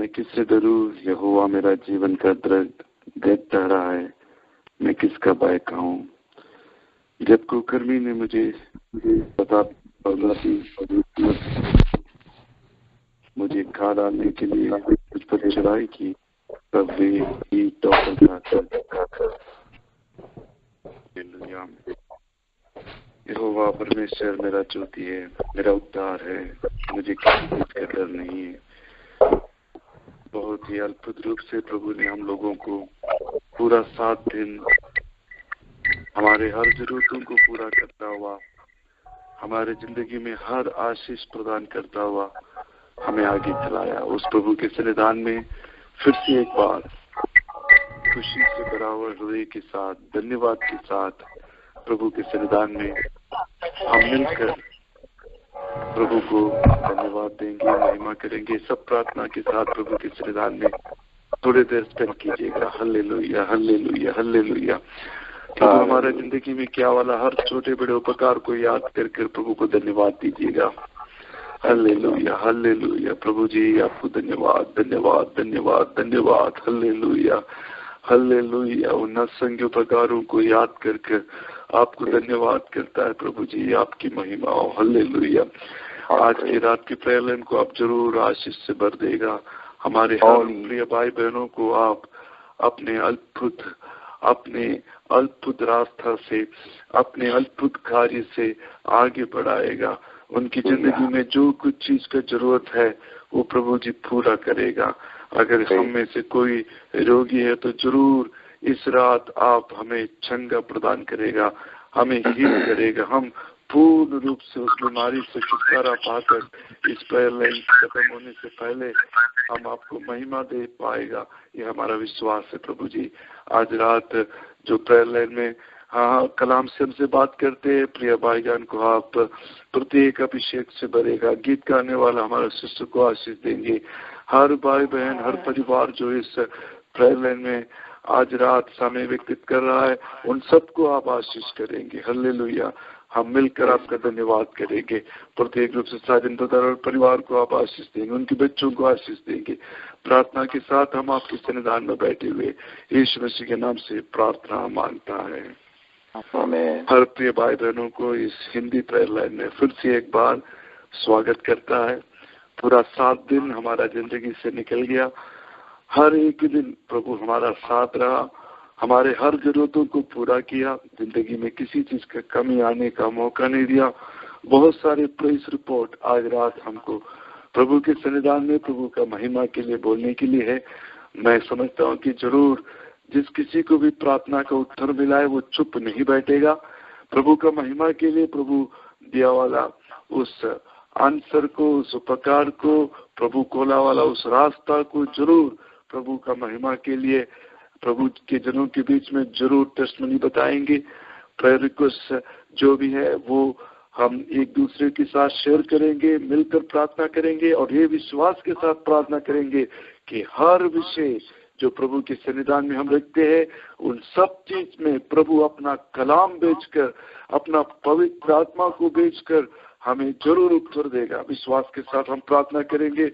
मैं किससे डरूं? यहोवा मेरा जीवन का दृढ़ रहा है, मैं किसका भय खाऊं? जब कुकर्मी ने मुझे पता मुझे खा डालने के लिए मुझ पर चढ़ाई की, तब वे टॉपर खाकर यहोवा परमेश्वर मेरा ज्योति है, मेरा उद्धार है, मुझे किसी चीज का डर नहीं है। बहुत ही अद्भुत रूप से प्रभु ने हम लोगों को पूरा 7 दिन हमारे हर जरूरतों को पूरा करता हुआ, हमारे जिंदगी में हर आशीष प्रदान करता हुआ हमें आगे चलाया। उस प्रभु के सन्निधान में फिर से एक बार खुशी से भरा हुआ हृदय के साथ, धन्यवाद के साथ प्रभु के सन्निधान में हम मिलकर प्रभु को धन्यवाद देंगे, महिमा करेंगे। सब प्रार्थना के साथ प्रभु के सन्निधान में थोड़ी देर स्पेंड कीजिएगा। Hallelujah, hallelujah, hallelujah. प्रभु हमारे जिंदगी में क्या वाला हर छोटे बड़े उपकार को याद कर प्रभु को धन्यवाद दीजिएगा। Hallelujah, hallelujah. प्रभु जी आपको धन्यवाद, धन्यवाद, धन्यवाद, धन्यवाद। Hallelujah, hallelujah. उन असंख्य उपकारों को याद कर आपको धन्यवाद करता है प्रभु जी, आपकी महिमा हो। हल्लेलुया। आज की रात की प्रेलन को आप जरूर आशीष से भर देगा। हमारे हर प्रिय भाई बहनों को आप अपने अद्भुत रास्ता से, अपने अद्भुत कार्य से आगे बढ़ाएगा। उनकी जिंदगी में जो कुछ चीज का जरूरत है वो प्रभु जी पूरा करेगा। अगर हम में से कोई रोगी है तो जरूर इस रात आप हमें चंगा प्रदान करेगा, हमें हील करेगा। हम पूर्ण रूप से उस बीमारी से छुटकारा पाकर इस प्रेयर लाइन खत्म होने से पहले हम आपको महिमा दे पाएगा, ये हमारा विश्वास है प्रभु जी। आज रात जो प्रेयर लाइन में कलाम से हमसे बात करते हैं, प्रिय भाईजान को आप प्रत्येक अभिषेक से भरेगा। गीत गाने वाला हमारा शिष्य को आशीष देंगे। हर भाई बहन, हर परिवार जो इस प्रेयर लाइन में आज रात समय व्यतीत कर रहा है, उन सबको आप आशीष करेंगे। हल्लेलुया। हम मिलकर आपका धन्यवाद करेंगे। प्रत्येक रूप से साजन और परिवार को आप आशीष देंगे, उनके बच्चों को आशीष देंगे। प्रार्थना के साथ हम आपके सन्निधान में बैठे हुए यीशु मसीह के नाम से प्रार्थना मांगता है। हर प्रिय भाई बहनों को इस हिंदी प्रेयर लाइन में फिर से एक बार स्वागत करता है। पूरा 7 दिन हमारा जिंदगी से निकल गया। हर एक दिन प्रभु हमारा साथ रहा, हमारे हर जरूरतों को पूरा किया, जिंदगी में किसी चीज का कमी आने का मौका नहीं दिया। बहुत सारे प्रेस रिपोर्ट आज रात हमको प्रभु के सन्निधान में प्रभु का महिमा के लिए बोलने के लिए है। मैं समझता हूँ कि जरूर जिस किसी को भी प्रार्थना का उत्तर मिला है वो चुप नहीं बैठेगा। प्रभु का महिमा के लिए प्रभु दिया वाला उस आंसर को, उस उपकार को, प्रभु खोला वाला उस रास्ता को जरूर प्रभु का महिमा के लिए प्रभु के जनों के बीच में जरूर टेस्टमनी बताएंगे। प्रेयर रिक्वेस्ट जो भी है वो हम एक दूसरे के साथ शेयर करेंगे, मिलकर प्रार्थना करेंगे और ये विश्वास के साथ प्रार्थना करेंगे कि हर विषय जो प्रभु के सन्निधान में हम रखते हैं उन सब चीज में प्रभु अपना कलाम बेचकर, अपना पवित्र आत्मा को बेचकर हमें जरूर उत्तर देगा। विश्वास के साथ हम प्रार्थना करेंगे।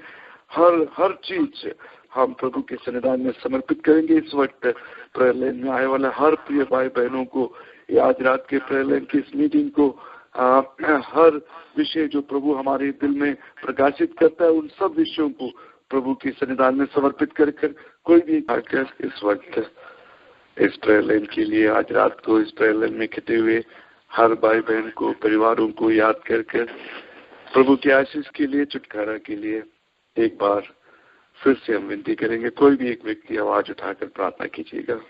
हर चीज हम प्रभु के सन्निधान में समर्पित करेंगे। इस वक्त प्रेयर लाइन में आए वाला हर प्रिय भाई बहनों को, आज रात के प्रेयर लाइन की इस मीटिंग को, हर विषय जो प्रभु हमारे दिल में प्रकाशित करता है उन सब विषयों को प्रभु के सन्निधान में समर्पित कर कोई भी आकर इस वक्त इस प्रेयर लाइन के लिए आज रात को इस प्रेयर लाइन में इकट्ठे हुए हर भाई बहन को, परिवारों को याद कर प्रभु की आशीष के लिए, छुटकारा के लिए एक बार फिर से हम विनती करेंगे। कोई भी एक व्यक्ति आवाज उठाकर प्रार्थना कीजिएगा।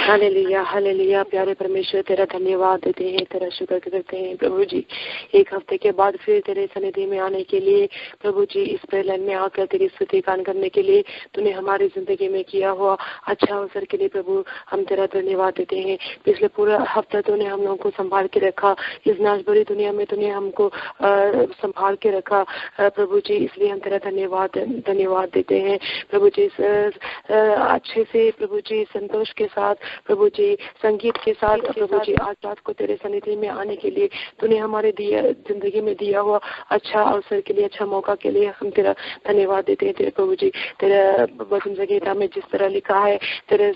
Hallelujah, hallelujah. प्यारे परमेश्वर तेरा धन्यवाद देते हैं, तेरा शुक्र करते हैं प्रभु जी। एक हफ्ते के बाद फिर तेरे सनिधि में आने के लिए प्रभु जी, इस प्रेयर लाइन में आकर तेरी स्तुति गान करने के लिए तूने हमारी जिंदगी में किया हुआ अच्छा अवसर के लिए प्रभु हम तेरा धन्यवाद देते हैं। पिछले पूरा हफ्ता तूने हम लोगों को संभाल के रखा, इस नाश भरी दुनिया में तूने हमको संभाल के रखा प्रभु जी, इसलिए हम तेरा धन्यवाद देते हैं प्रभु जी। अच्छे से प्रभु जी संतोष के साथ प्रभु जी संगीत के साथ प्रभु जी आज रात को तेरे सन्निधि में आने के लिए तूने हमारे जिंदगी में दिया हुआ अच्छा अवसर के लिए, अच्छा मौका के लिए हम तेरा धन्यवाद देते हैं। तेरे प्रभु जी तेरे वचन संगीता में जिस तरह लिखा है तेरे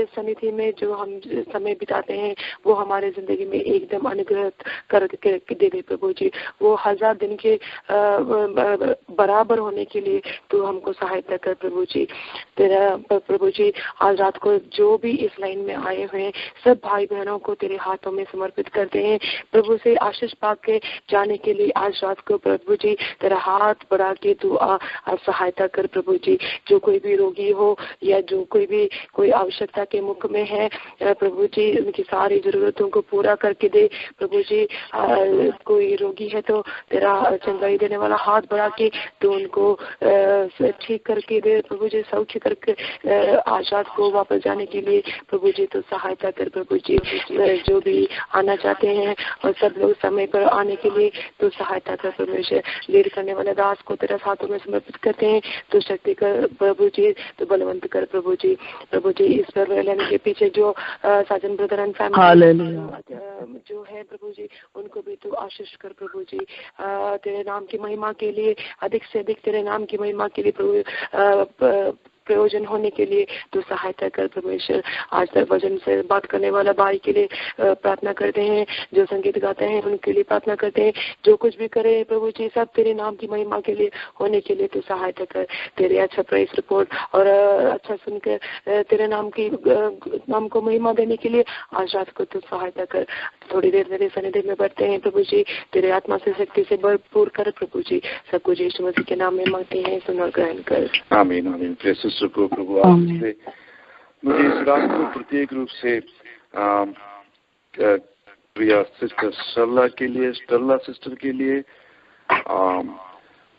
सन्निधि में जो हम समय बिताते हैं वो हमारे जिंदगी में एकदम अनुग्रह कर दे दे प्रभु जी। वो 1000 दिन के बराबर होने के लिए तू हमको सहायता कर प्रभु जी। तेरा प्रभु जी आज रात को जो भी इस लाइन में आए हुए हैं सब भाई बहनों को तेरे हाथों में समर्पित करते हैं प्रभु से आशीष पा के जाने के लिए आज रात को प्रभु जी तेरा हाथ बढ़ा के तू सहायता कर प्रभु जी। जो कोई भी रोगी हो या जो कोई आवश्यकता के मुख में है प्रभु जी उनकी सारी जरूरतों को पूरा करके दे प्रभु जी। कोई रोगी है तो तेरा चंगाई देने वाला हाथ बढ़ा के तो उनको ठीक करके दे प्रभु जी, सौख्य करके आज रात को वापस जाने के लिए प्रभु जी तो सहायता कर प्रभु जी। जो भी आना चाहते हैं और सब लोग समय पर आने के लिए तो सहायता कर परमेश्वर। लीड करने वाले दास को तेरे हाथों में समर्पित करते हैं तो शक्ति कर प्रभु जी, तो बलवंत कर प्रभु जी। प्रभु जी इस पर लेने के पीछे जो साजन ब्रदर एंड फैमिली जो है प्रभु जी उनको भी तो आशीष कर प्रभु जी। तेरे नाम की महिमा के लिए अधिक से अधिक तेरे नाम की महिमा के लिए प्रभु प्रयोजन होने के लिए तो सहायता कर परमेश्वर। आज तक वचन से बात करने वाला भाई के लिए प्रार्थना करते हैं, जो संगीत गाते हैं उनके लिए प्रार्थना करते हैं, जो कुछ भी करे प्रभु जी सब तेरे नाम की महिमा के लिए होने के लिए तो सहायता कर। तेरे अच्छा प्राइस रिपोर्ट और अच्छा सुनकर तेरे नाम को महिमा देने के लिए आज रात को तो सहायता कर। थोड़ी देर मेरे सनिधि में बढ़ते हैं प्रभु जी, तेरे आत्मा से शक्ति से भरपूर कर प्रभु जी। सब कुछ यीशु मसीह के नाम में मांगते हैं, सुन और ग्रहण कर। आमीन आमीन। प्रभु आपसे मुझे इस रात को प्रत्येक रूप से प्रिया सिस्टर सरला के लिए, स्टरला सिस्टर के लिए,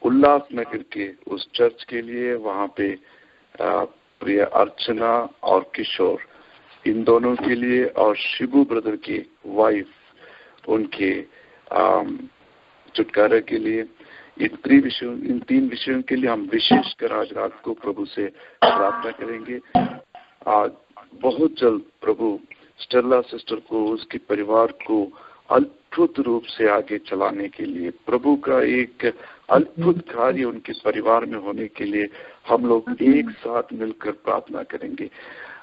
उल्लासनगर के उस चर्च के लिए, वहाँ पे प्रिया अर्चना और किशोर इन दोनों के लिए, और शिबू ब्रदर की वाइफ उनके छुटकारे के लिए, इन तीन विषयों के लिए हम विशेषकर आज रात को प्रभु से प्रार्थना करेंगे। आज बहुत जल्द प्रभु स्टेला सिस्टर को, उसके परिवार को अद्भुत रूप से आगे चलाने के लिए, प्रभु का एक अद्भुत कार्य उनके परिवार में होने के लिए हम लोग एक साथ मिलकर प्रार्थना करेंगे।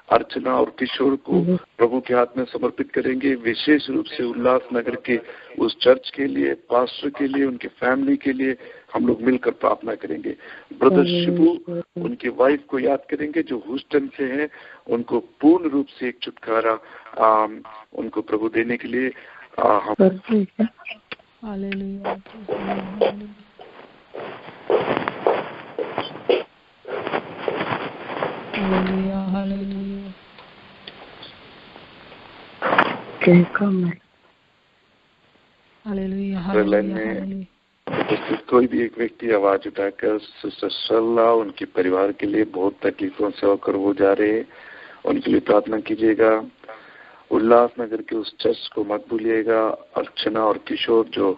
अर्चना और किशोर को प्रभु के हाथ में समर्पित करेंगे, विशेष रूप से उल्लासनगर के उस चर्च के लिए, पास्टर के लिए, उनके फैमिली के लिए हम लोग मिलकर प्रार्थना करेंगे। ब्रदर शिबू उनकी वाइफ को याद करेंगे जो ह्यूस्टन से हैं, उनको पूर्ण रूप से एक छुटकारा उनको प्रभु देने के लिए कोई भी एक व्यक्ति आवाज उठाकर सिस्टर सरला उनके परिवार के लिए बहुत तकलीफों से होकर वो जा रहे हैं, उनके लिए प्रार्थना कीजिएगा। उल्लासनगर के उस चर्च को मत भूलिएगा। अर्चना और किशोर जो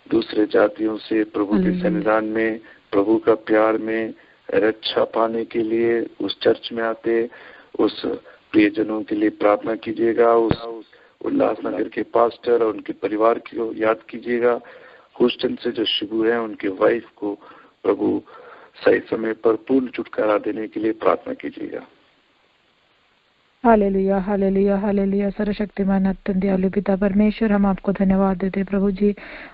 दूसरे जातियों से प्रभु के सन्निधान में, प्रभु का प्यार में रक्षा पाने के लिए उस चर्च में आते, उस प्रियजनों के लिए प्रार्थना कीजिएगा। उस उल्लासनगर के पास्टर और उनके परिवार को याद कीजिएगा। ह्यूस्टन से जो शिबू है उनके वाइफ को प्रभु सही समय पर पूर्ण छुटकारा देने के लिए प्रार्थना कीजिएगा। Hallelujah hallelujah hallelujah. सर्वशक्तिमान अत्यंत दयालु पिता परमेश्वर, हम आपको धन्यवाद देते प्रभु जी।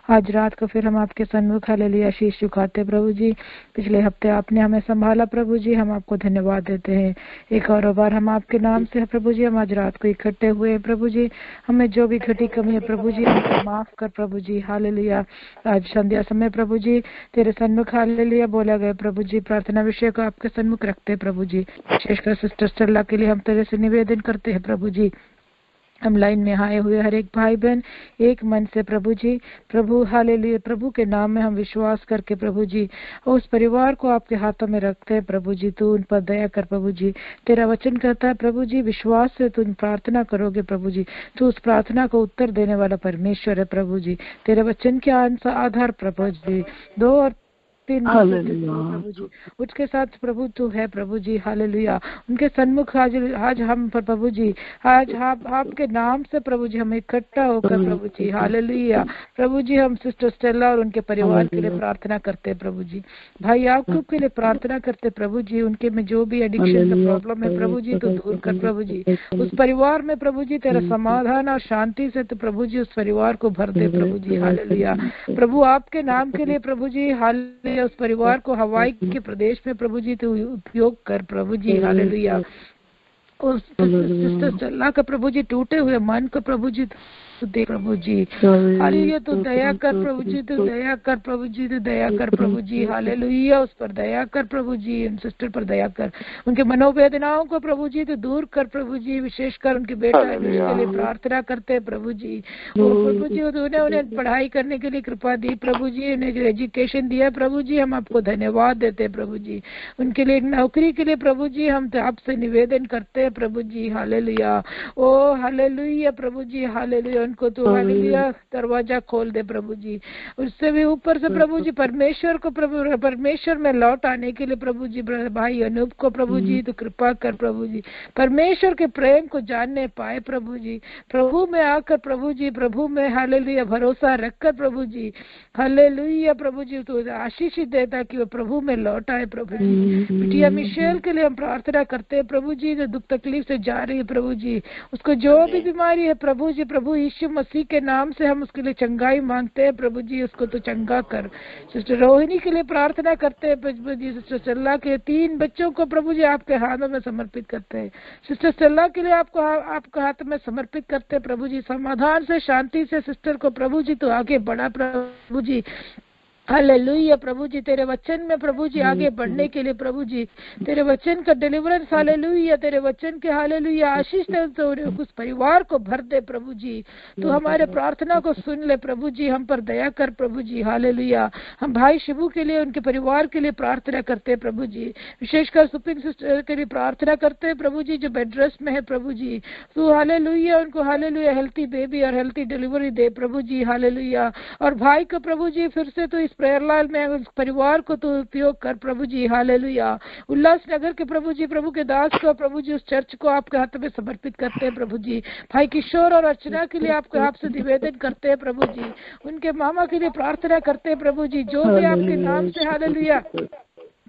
आज रात को फिर हम आपके सन्मुख हालेलुया शीश झुकाते प्रभु जी। पिछले हफ्ते आपने हमें संभाला प्रभु जी, हम आपको धन्यवाद देते हैं। एक और बार हम आपके नाम से प्रभु जी हम आज रात को इकट्ठे हुए हैं प्रभु जी। हमें जो भी घटी कमी है प्रभु जी हमको माफ कर प्रभु जी। हालेलुया। आज संध्या समय प्रभु जी तेरे सन्मुख हालेलुया बोला गया प्रभु जी, प्रार्थना विषय को आपके सन्मुख रखते प्रभु जी। विशेषकर सिस्टर स्टेला के लिए हम तेरे से निवेदन करते हैं प्रभु जी। हम लाइन में आए हुए हर एक भाई बहन एक मन से प्रभु जी, प्रभु हालेलुया, प्रभु के नाम में हम विश्वास करके प्रभु जी उस परिवार को आपके हाथों में रखते हैं प्रभु जी। तू उन पर दया कर प्रभु जी। तेरा वचन कहता है प्रभु जी विश्वास से तुम प्रार्थना करोगे प्रभु जी, तू उस प्रार्थना को उत्तर देने वाला परमेश्वर है प्रभु जी। तेरे वचन के आधार प्रभु जी 2 और शक्ति प्रभु जी, उसके साथ प्रभु तू है प्रभु जी। हालेलुया। उनके सन्मुख आज हम पर प्रभु जी, आज आपके नाम से प्रभु जी हम इकट्ठा होकर प्रभु जी, हालेलुया प्रभु जी, हम सिस्टर स्टेला और उनके परिवार के लिए प्रार्थना करते हैं प्रभु जी। भाई याकूब के लिए प्रार्थना करते प्रभु जी, उनके में जो भी एडिक्शन का प्रॉब्लम है प्रभु जी तो दूर कर प्रभु जी। उस परिवार में प्रभु जी तेरा समाधान और शांति से तो प्रभु जी उस परिवार को भर दे प्रभु जी। हालेलुया प्रभु, आपके नाम के लिए प्रभु जी, हालेलुया उस परिवार को हवाई के प्रदेश में प्रभु जी तो उपयोग कर प्रभु जी। हालेलुया उस सिस्टर स्टेला का प्रभु जी टूटे हुए मन को प्रभु जी दे प्रभु जी। हालेलुया तो दया कर प्रभु जी, तो दया कर प्रभु जी, तो दया कर प्रभु जी। हालेलुया उस पर दया कर प्रभु जी, उन सिस्टर पर दया कर, उनके मनोवेदनाओं को प्रभु जी तो दूर कर प्रभु जी। विशेषकर उनके बेटा है उसके लिए प्रार्थना करते हैं प्रभु जी। प्रभु जी उन्हें पढ़ाई करने के लिए कृपा दी प्रभु जी, उन्हें एजुकेशन दिया प्रभु जी। हम आपको धन्यवाद देते हैं प्रभु जी। उनके लिए नौकरी के लिए प्रभु जी हम आपसे निवेदन करते हैं प्रभु जी। हालेलुया ओ हालेलुया प्रभु जी। हालेलुया उनको तो हालेलुया दरवाजा खोल दे प्रभु जी। उससे भी ऊपर से प्रभु जी परमेश्वर को प्रभु परमेश्वर में लौट आने के लिए प्रभु जी भाई अनूप को प्रभु जी तो कृपा कर प्रभु जी। परमेश्वर के प्रेम को जानने पाए प्रभु जी, प्रभु में आकर प्रभु जी, प्रभु में हालेलुया भरोसा रखकर प्रभु जी। हालेलुया प्रभु जी तो आशीष दे ताकि वो प्रभु में लौट आए प्रभु जी। बिटिया मिशेल के लिए हम प्रार्थना करते हैं प्रभु जी, जो दुख तकलीफ से जा रही है प्रभु जी, उसको जो भी बीमारी है प्रभु जी, प्रभु यीशु मसीह के नाम से हम उसके लिए चंगाई मांगते हैं प्रभु जी, उसको तो चंगा कर। सिस्टर रोहिणी के लिए प्रार्थना करते हैं प्रभु जी। सिस्टर स्टेला के 3 बच्चों को प्रभु जी आपके हाथों में समर्पित करते हैं। सिस्टर स्टेला के लिए आपके हाथ में समर्पित करते हैं प्रभु जी। समाधान से शांति से सिस्टर को प्रभु जी तो आगे बढ़ा प्रभु जी। हालेलुया प्रभु जी, तेरे वचन में प्रभु जी आगे बढ़ने के लिए प्रभु जी, तेरे वचन का डिलीवरेंस हालेलुया, तेरे वचन के हालेलुया आशीष तो उस परिवार को भर दे प्रभु जी। तू हमारे प्रार्थना को सुन ले प्रभु जी, हम पर दया कर प्रभु जी। हालेलुया हम भाई शिबू के लिए उनके परिवार के लिए प्रार्थना करते हैं प्रभु जी। विशेषकर सुपिंग सिस्टर के लिए प्रार्थना करते हैं प्रभु जी, जो बेड रेस्ट में है प्रभु जी। तू हालेलुया उनको हालेलुया हेल्थी बेबी और हेल्थी डिलीवरी दे प्रभु जी। हालेलुया और भाई को प्रभु जी फिर से तो इस प्रेयर लाल में उस परिवार को तो उपयोग कर प्रभु जी। हालेलुया उल्लासनगर के प्रभु जी, प्रभु के दास को प्रभु जी, उस चर्च को आपके हाथ में समर्पित करते हैं प्रभु जी। भाई किशोर और अर्चना के लिए आपसे निवेदन करते हैं प्रभु जी। उनके मामा के लिए प्रार्थना करते हैं प्रभु जी, जो भी आपके नाम से हालेलुया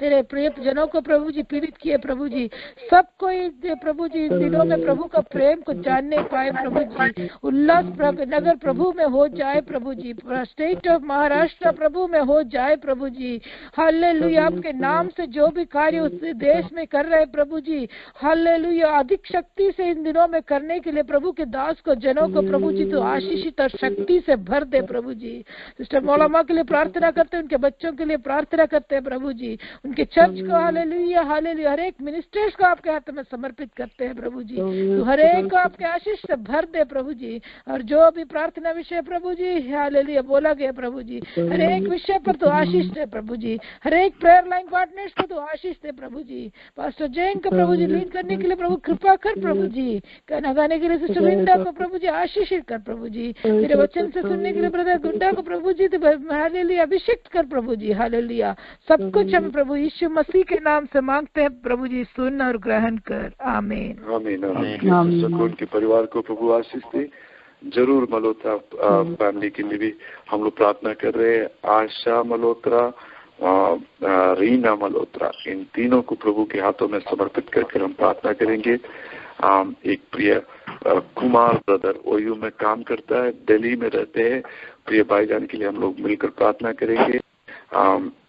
तेरे प्रिय जनों को प्रभु जी पीड़ित किए प्रभु जी, सबको प्रभु जी इन दिनों में प्रभु का प्रेम को जानने पाए प्रभु जी। उल्लास नगर प्रभु में हो जाए प्रभु जी, स्टेट ऑफ महाराष्ट्र प्रभु में हो जाए प्रभु जी। हालेलुया आपके नाम से जो भी कार्य उस देश में कर रहे प्रभु जी, हालेलुया अधिक शक्ति से इन दिनों में करने के लिए प्रभु के दास को जनों को प्रभु जी तो आशीषित और शक्ति से भर दे प्रभु जी। सिस्टर मौलामा के लिए प्रार्थना करते हैं, उनके बच्चों के लिए प्रार्थना करते हैं प्रभु जी। उनके चर्च को हालेलुया हालेलुया हर एक मिनिस्टर्स को आपके हाथ में समर्पित करते हैं प्रभु जी। तो हर एक को आपके आशीष से भर दे प्रभु जी। और जो भी प्रार्थना विषय प्रभु जी हालेलुया बोला गया प्रभु जी, हर एक विषय पर तो आशीष दे प्रभु जी। हर एक प्रेयर लाइन पार्टनर्स को तो आशीष दे प्रभु जी। पास्टर जैन को प्रभु जी लीड करने के लिए प्रभु कृपा कर प्रभु जी। गाना गाने के लिए सिस्टर विंडा को प्रभु जी आशीषित कर प्रभु जी। तेरे वचन से सुनने के लिए ब्रदर गुड्डा को प्रभु जी हालेलुया अभिषेक कर प्रभु जी। हालेलुया सब कुछ हम प्रभु यीशु मसीह के नाम से मांगते हैं प्रभु जी, सुन और ग्रहण कर। आमीन आमीन आमीन। उनके परिवार को प्रभु आशीष दे। जरूर मल्होत्रा फैमिली के लिए भी हम लोग प्रार्थना कर रहे हैं। आशा मल्होत्रा, रीना मल्होत्रा, इन तीनों को प्रभु के हाथों में समर्पित करके हम प्रार्थना करेंगे। एक प्रिय कुमार ब्रदर ओयू में काम करता है, दिल्ली में रहते हैं, प्रिय भाईजान के लिए हम लोग मिलकर प्रार्थना करेंगे।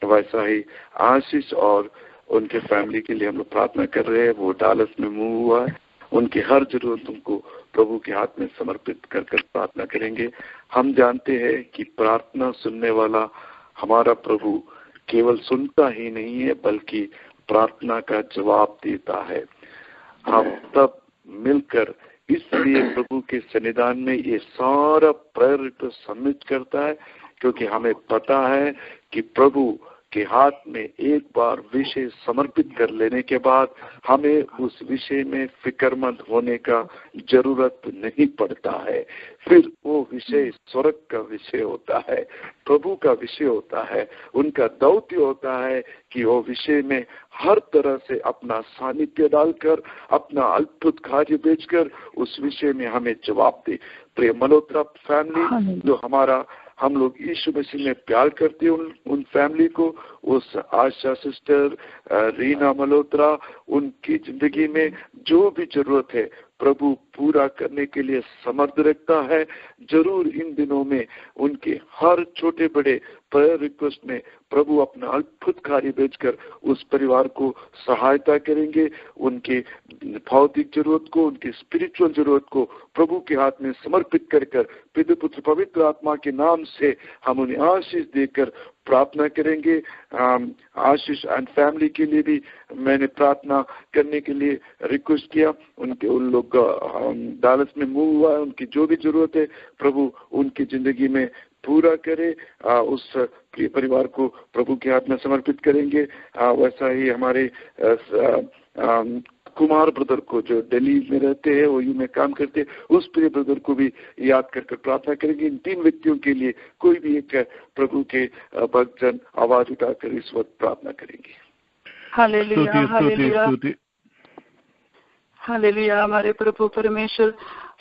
वैसा ही आशीष और उनके फैमिली के लिए हम लोग प्रार्थना कर रहे हैं। वो डालस में मूव हुआ है, उनकी हर जरूरत उनको प्रभु के हाथ में समर्पित कर प्रार्थना करेंगे। हम जानते हैं कि प्रार्थना सुनने वाला हमारा प्रभु केवल सुनता ही नहीं है बल्कि प्रार्थना का जवाब देता है। हम तब मिलकर इसलिए प्रभु के सन्निधान में ये सारा प्रेयर सबमिट करता है, क्योंकि हमें पता है कि प्रभु के हाथ में एक बार विषय समर्पित कर लेने के बाद हमें उस विषय में फिक्रमंद होने का जरूरत नहीं पड़ता है। फिर वो विषय स्वर्ग का विषय होता है, प्रभु का विषय होता है, उनका दौत्य होता है कि वो विषय में हर तरह से अपना सानिध्य डालकर, अपना अद्भुत कार्य बेचकर उस विषय में हमें जवाब दे। प्रिय मल्होत्रा फैमिली, जो हम लोग यीशु मसीह में प्यार करते हैं, उन फैमिली को, उस आशा सिस्टर, रीना मल्होत्रा, उनकी जिंदगी में जो भी जरूरत है प्रभु पूरा करने के लिए समर्थ रखता है। जरूर इन दिनों में उनके हर छोटे बड़े प्रेयर रिक्वेस्ट में प्रभु अपना अद्भुत कार्य भेजकर उस परिवार को सहायता करेंगे। उनके भौतिक जरूरत को, उनकी स्पिरिचुअल जरूरत को प्रभु के हाथ में समर्पित कर पिता पुत्र पवित्र आत्मा के नाम से हम उन्हें आशीष देकर प्रार्थना करेंगे। आशीष एंड फैमिली के लिए भी मैंने प्रार्थना करने के लिए रिक्वेस्ट किया। उन लोग डालस में मूव हुआ है, उनकी जो भी जरूरत है प्रभु उनकी जिंदगी में पूरा करे। उस प्रिय परिवार को प्रभु के हाथ में समर्पित करेंगे। वैसा ही हमारे कुमार ब्रदर को, जो दिल्ली में रहते हैं, ओयू में काम करते हैं, उस प्रिय ब्रदर को भी याद कर प्रार्थना करेंगे। इन 3 व्यक्तियों के लिए कोई भी एक प्रभु के भक्तजन आवाज उठाकर इस वक्त प्रार्थना करेंगे। Hallelujah, hallelujah, hallelujah. हमारे प्रभु परमेश्वर,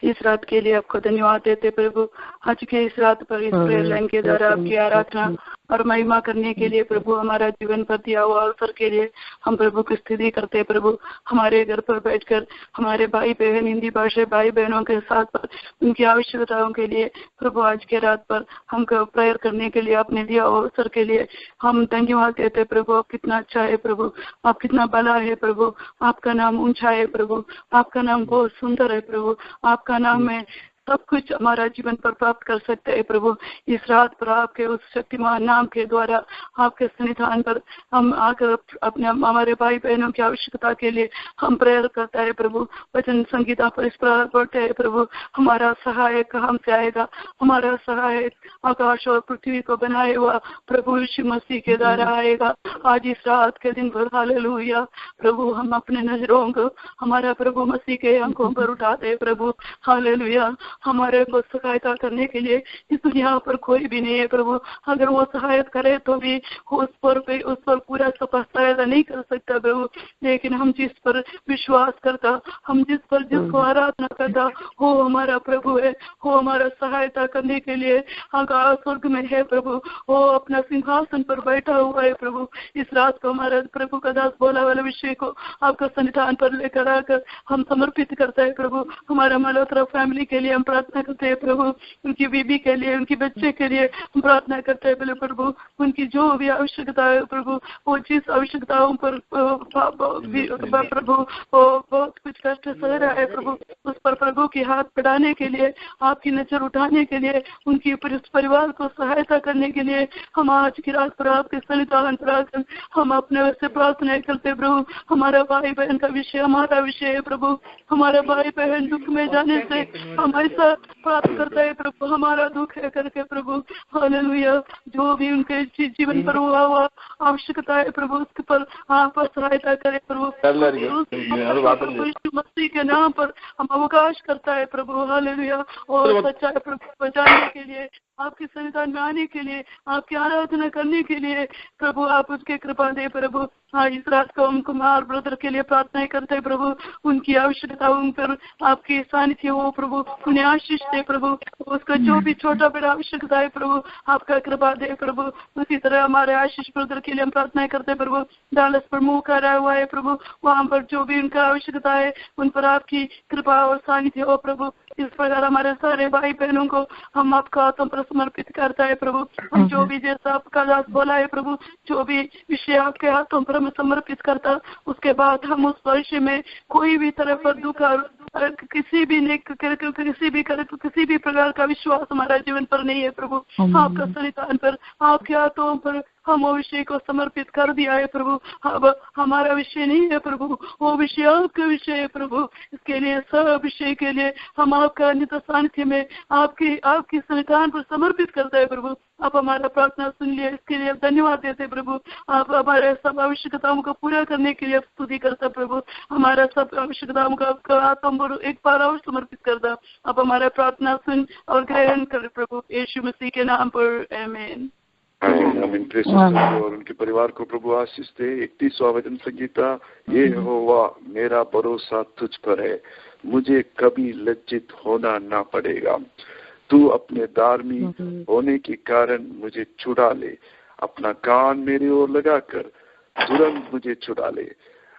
इस रात के लिए आपको धन्यवाद देते प्रभु। आज के इस रात पर इस प्रेयर लाइन के द्वारा आपकी आराधना और महिमा करने के लिए प्रभु हमारा जीवन पर दिया हुआ अवसर के लिए हम प्रभु की स्तुति करते हैं। प्रभु हमारे घर पर बैठकर हमारे भाई बहन, हिंदी भाषा भाई बहनों के साथ पर उनकी आवश्यकताओं के लिए प्रभु आज के रात पर हमको प्रेयर करने के लिए आपने दिया अवसर के लिए हम धन्यवाद देते हैं। प्रभु आप कितना अच्छा है प्रभु, आप कितना भला है प्रभु, आपका नाम ऊंचा है प्रभु, आपका नाम बहुत सुंदर है प्रभु, आपका नाम है सब कुछ हमारा जीवन पर प्राप्त कर सकते हैं प्रभु। इस रात पर आपके उस शक्तिमान नाम के द्वारा आपके सन्निधान पर हम आकर अपने हमारे भाई बहनों की आवश्यकता के लिए हम प्रेयर करता है प्रभु। वचन संगीता पर इस प्रकार पढ़ते हैं प्रभु, हमारा सहायक कहाँ से आएगा, हमारा सहायक आकाश और पृथ्वी को बनाए हुआ प्रभु यीशु मसीह के द्वारा आएगा। आज इस रात के दिन भर हालेलुया प्रभु, हम अपने नजरों को हमारा प्रभु मसीह के आंखों पर उठाते हैं प्रभु। हालेलुया, हमारे को सहायता करने के लिए इस दुनिया पर कोई भी नहीं है प्रभु। अगर वो सहायता करे तो भी उस पर पूरा सहायता नहीं कर सकता प्रभु, लेकिन हम जिस पर विश्वास करता, हम जिसको आराधना करता, वो हमारा प्रभु है, वो हमारा सहायता करने के लिए आकाश स्वर्ग में है प्रभु, वो अपना सिंहासन पर बैठा हुआ है प्रभु। इस रात को हमारा प्रभु का दास बोला वाला विषय को आपका सन्निधान पर लेकर आकर हम समर्पित करते हैं प्रभु। हमारा मल्होत्रा फैमिली के लिए हम प्रार्थना करते हैं प्रभु, उनकी बीबी के लिए, उनके बच्चे के लिए हम प्रार्थना करते हैं प्रभु। उनकी जो भी आवश्यकता है प्रभु, वो जिस आवश्यकताओं पर प्रभु वो बहुत कुछ कष्ट सह रहा है प्रभु, उस पर प्रभु की हाथ बढ़ाने के लिए, आपकी नजर उठाने के लिए, उनकी परिवार को सहायता करने के लिए हम आज की रात पर आपके सन्निधान पर आकर हम अपने ओर से प्रार्थना करते प्रभु। हमारा भाई बहन का विषय हमारा विषय है प्रभु। हमारा भाई बहन दुख में जाने से हम ऐसा प्राप्त करता है प्रभु, हमारा दुख है करके प्रभु। हालेलुया, जो भी उनके जीवन पर हुआ आवश्यकता है प्रभु, उसके पर आप सहायता करें प्रभु। मसीह के नाम पर हम अवकाश करता है प्रभु। हालेलुया, और सच्चाई प्रभु बचाने के लिए, आपके सन्निधान में आने के लिए, आपकी आराधना करने के लिए प्रभु आप उसके कृपा दे प्रभु। हाँ, इस रात को हम कुमार ब्रदर के लिए प्रार्थना करते हैं प्रभु, उनकी आवश्यकताओं पर आपकी सानिध्य हो प्रभु, उन्हें आशीष दे प्रभु। उसका जो भी छोटा बड़ा आवश्यकता है प्रभु, आपका कृपा दे प्रभु। उसी तरह हमारे आशीष ब्रदर के लिए हम प्रार्थना करते हैं प्रभु। डालस पर मुँह करा हुआ है प्रभु, वहाँ पर जो भी उनका आवश्यकता है उन पर आपकी कृपा और सानिध्य हो प्रभु। इस प्रकार हमारे सारे भाई बहनों को हम आपका हाथों पर समर्पित करता है प्रभु। हम जो भी जैसा आपका दास बोला है प्रभु, जो भी विषय आपके हाथों पर हम समर्पित करता, उसके बाद हम उस विषय में कोई भी तरह पर दुख किसी भी प्रकार का विश्वास हमारा जीवन पर नहीं है प्रभु। आपका सन्निधान पर, आपके हाथों पर हम वो विषय को समर्पित कर दिया है प्रभु। अब हमारा विषय नहीं है प्रभु, वो विषय आपका विषय है प्रभु। इसके लिए सब विषय के लिए हम आपका नित्य सानिध्य में आपकी सन्निधान पर समर्पित करते हैं प्रभु। आप हमारा प्रार्थना सुन लिया, इसके लिए धन्यवाद देते प्रभु। आप हमारे सब आवश्यकताओं को पूरा करने के लिए स्तुति करता प्रभु। हमारा सब आवश्यकताओं का तुम एक बार और समर्पित करता। आप हमारा प्रार्थना सुन और ग्रहण कर प्रभु, यीशु मसीह के नाम पर आमीन। और उनके परिवार को प्रभु आशीष दे। 31वां वचन संगीता, ये यहोवा मेरा भरोसा तुझ पर है, मुझे कभी लज्जित होना ना पड़ेगा। तू अपने धार्मी होने के कारण मुझे छुड़ा ले, अपना कान मेरी ओर लगाकर तुरंत मुझे छुड़ा ले,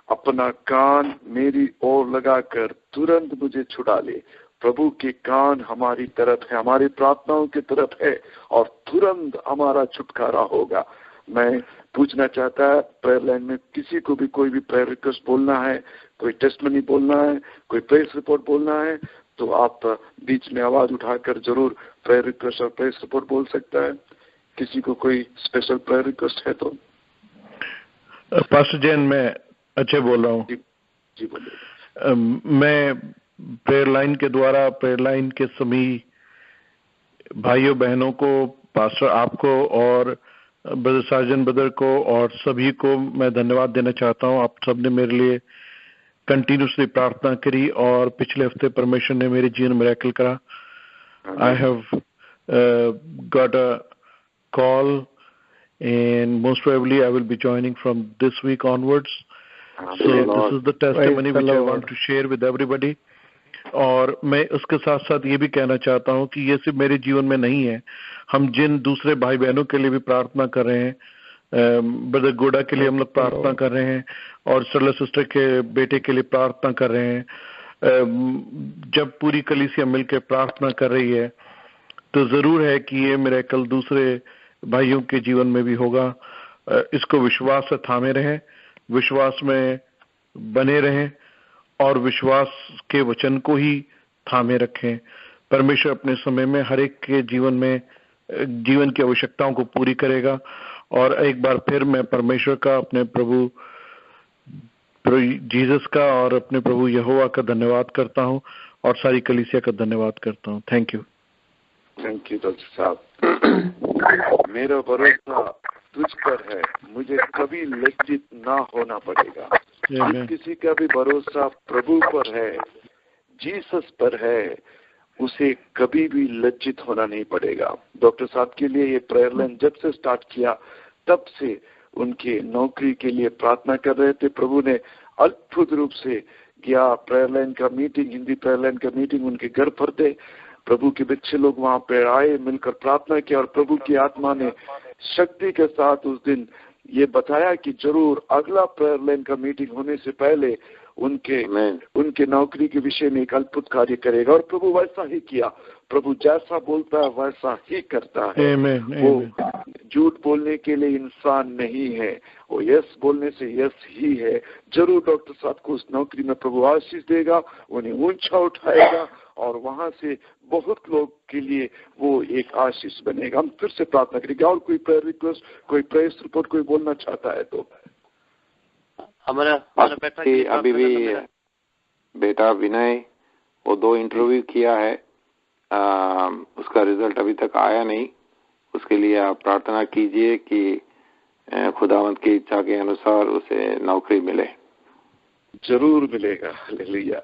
अपना कान मेरी ओर लगाकर तुरंत मुझे छुड़ा ले। प्रभु के कान हमारी तरफ है, हमारी प्रार्थनाओं की तरफ है और तुरंत हमारा छुटकारा होगा। मैं पूछना चाहता है, प्रेयर लाइन में किसी को भी कोई भी प्रेयर रिक्वेस्ट बोलना है, कोई टेस्टमनी बोलना है, कोई प्रेस रिपोर्ट बोलना है, तो आप बीच में आवाज उठाकर जरूर प्रेयर रिक्वेस्ट और प्रेस रिपोर्ट बोल सकता है। किसी को कोई स्पेशल प्रेयर रिक्वेस्ट है तो? पास्टर जैन, मैं अच्छे बोल रहा हूँ। जी बोलिए। मैं प्रेयर लाइन के द्वारा, प्रेयर लाइन के सभी भाइयों बहनों को, पास्टर आपको और ब्रदर साजन ब्रदर को और सभी को मैं धन्यवाद देना चाहता हूँ। आप सबने मेरे लिए कंटिन्यूसली प्रार्थना करी और पिछले हफ्ते परमेश्वर ने मेरे जीवन में मिरेकल करा। I have got a call and most probably I will be joining from this week onwards. So this is the testimony which I want to share with everybody. और मैं उसके साथ साथ ये भी कहना चाहता हूँ कि ये सिर्फ मेरे जीवन में नहीं है, हम जिन दूसरे भाई बहनों के लिए भी प्रार्थना कर रहे हैं, ब्रदर गोडा के लिए हम लोग प्रार्थना कर रहे हैं और सरला सिस्टर के बेटे के लिए प्रार्थना कर रहे हैं। जब पूरी कलीसिया मिलकर प्रार्थना कर रही है तो जरूर है कि ये मिरेकल दूसरे भाइयों के जीवन में भी होगा। इसको विश्वास से थामे रहें, विश्वास में बने रहें और विश्वास के वचन को ही थामे रखें। परमेश्वर अपने समय में हर एक के जीवन में जीवन की आवश्यकताओं को पूरी करेगा। और एक बार फिर मैं परमेश्वर का, अपने प्रभु जीसस का और अपने प्रभु यहोवा का धन्यवाद करता हूं और सारी कलीसिया का धन्यवाद करता हूं। थैंक यू डॉक्टर साहब। मेरा भरोसा तुझ पर है, मुझे कभी लज्जित ना होना पड़ेगा। जिस किसी का भी भरोसा प्रभु पर है, जीसस पर है, उसे कभी भी लज्जित होना नहीं पड़ेगा। डॉक्टर साहब के लिए ये प्रेयर लाइन जब से स्टार्ट किया तब से उनके नौकरी के लिए प्रार्थना कर रहे थे। प्रभु ने अद्भुत रूप से किया। प्रेयर लाइन का मीटिंग, हिंदी प्रेयर लाइन का मीटिंग उनके घर पर थे। प्रभु के बच्चे लोग वहां पे आए, मिलकर प्रार्थना किया और प्रभु की आत्मा ने शक्ति के साथ उस दिन ये बताया कि जरूर अगला प्रेयर लाइन का मीटिंग होने से पहले उनके नौकरी के विषय में एक अद्भुत कार्य करेगा। और प्रभु वैसा ही किया। प्रभु जैसा बोलता है वैसा ही करता है। वो झूठ बोलने के लिए इंसान नहीं है, वो यस बोलने से यस ही है। जरूर डॉक्टर साहब को उस नौकरी में प्रभु आशीष देगा, उन्हें ऊंचा उठाएगा और वहां से बहुत लोग के लिए वो एक आशीष बनेगा। हम फिर से प्रार्थना करेंगे। और कोई प्रेयर रिक्वेस्ट, कोई प्रेस रिपोर्ट कोई बोलना चाहता है तो? हमारा बेटा अभी भी बेटा विनय, वो 2 इंटरव्यू किया है, उसका रिजल्ट अभी तक आया नहीं। उसके लिए आप प्रार्थना कीजिए कि खुदावंत की इच्छा के अनुसार उसे नौकरी मिले। जरूर मिलेगा। हालेलुया।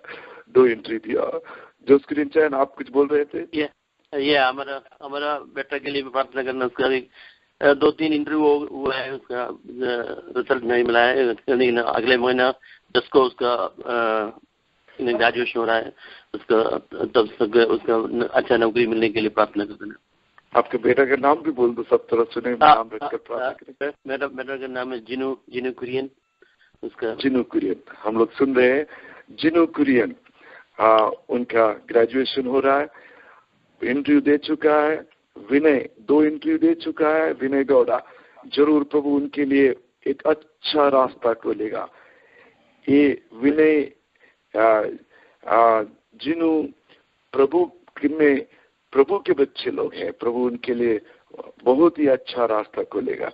2 इंटरव्यू। जो स्क्रीन चैन आप कुछ बोल रहे थे? ये हमारा बेटा के लिए भी प्रार्थना करना। उसका 2-3 इंटरव्यू हुआ है, उसका रिजल्ट नहीं मिला है, लेकिन अगले महीना 10 को उसका ग्रेजुएशन हो रहा है। उसका तब उसका अच्छा नौकरी मिलने के लिए प्रार्थना करते हैं। आपके बेटा का नाम भी बोल दो, सब तरह सुने नाम रखकर प्रार्थना करें। मेरा बेटा का नाम है जिनू कुरियन। उसका जिनू कुरियन, हम लोग सुन रहे हैं। जिनू कुरियन, उनका ग्रेजुएशन हो रहा है, इंटरव्यू दे चुका है। विनय 2 इंटरव्यू दे चुका है। विनय गौड़ा, जरूर प्रभु उनके लिए एक अच्छा रास्ता खोलेगा। ये विनय जिनू प्रभु के बच्चे लोग हैं, प्रभु उनके लिए बहुत ही अच्छा रास्ता खोलेगा।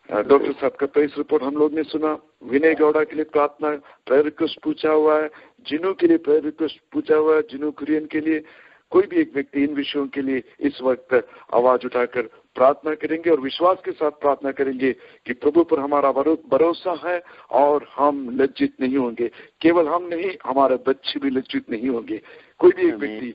डॉक्टर साहब का प्रेस रिपोर्ट हम लोग ने सुना। विनय गौड़ा के लिए प्रार्थना प्रेयर रिक्वेस्ट पूछा हुआ है, जिनू के लिए प्रेयर रिक्वेस्ट पूछा हुआ है, जिनू कुरियन के लिए। कोई भी एक व्यक्ति इन विषयों के लिए इस वक्त आवाज उठाकर प्रार्थना करेंगे और विश्वास के साथ प्रार्थना करेंगे कि प्रभु पर हमारा भरोसा है और हम लज्जित नहीं होंगे। केवल हम नहीं, हमारे बच्चे भी लज्जित नहीं होंगे। कोई भी एक व्यक्ति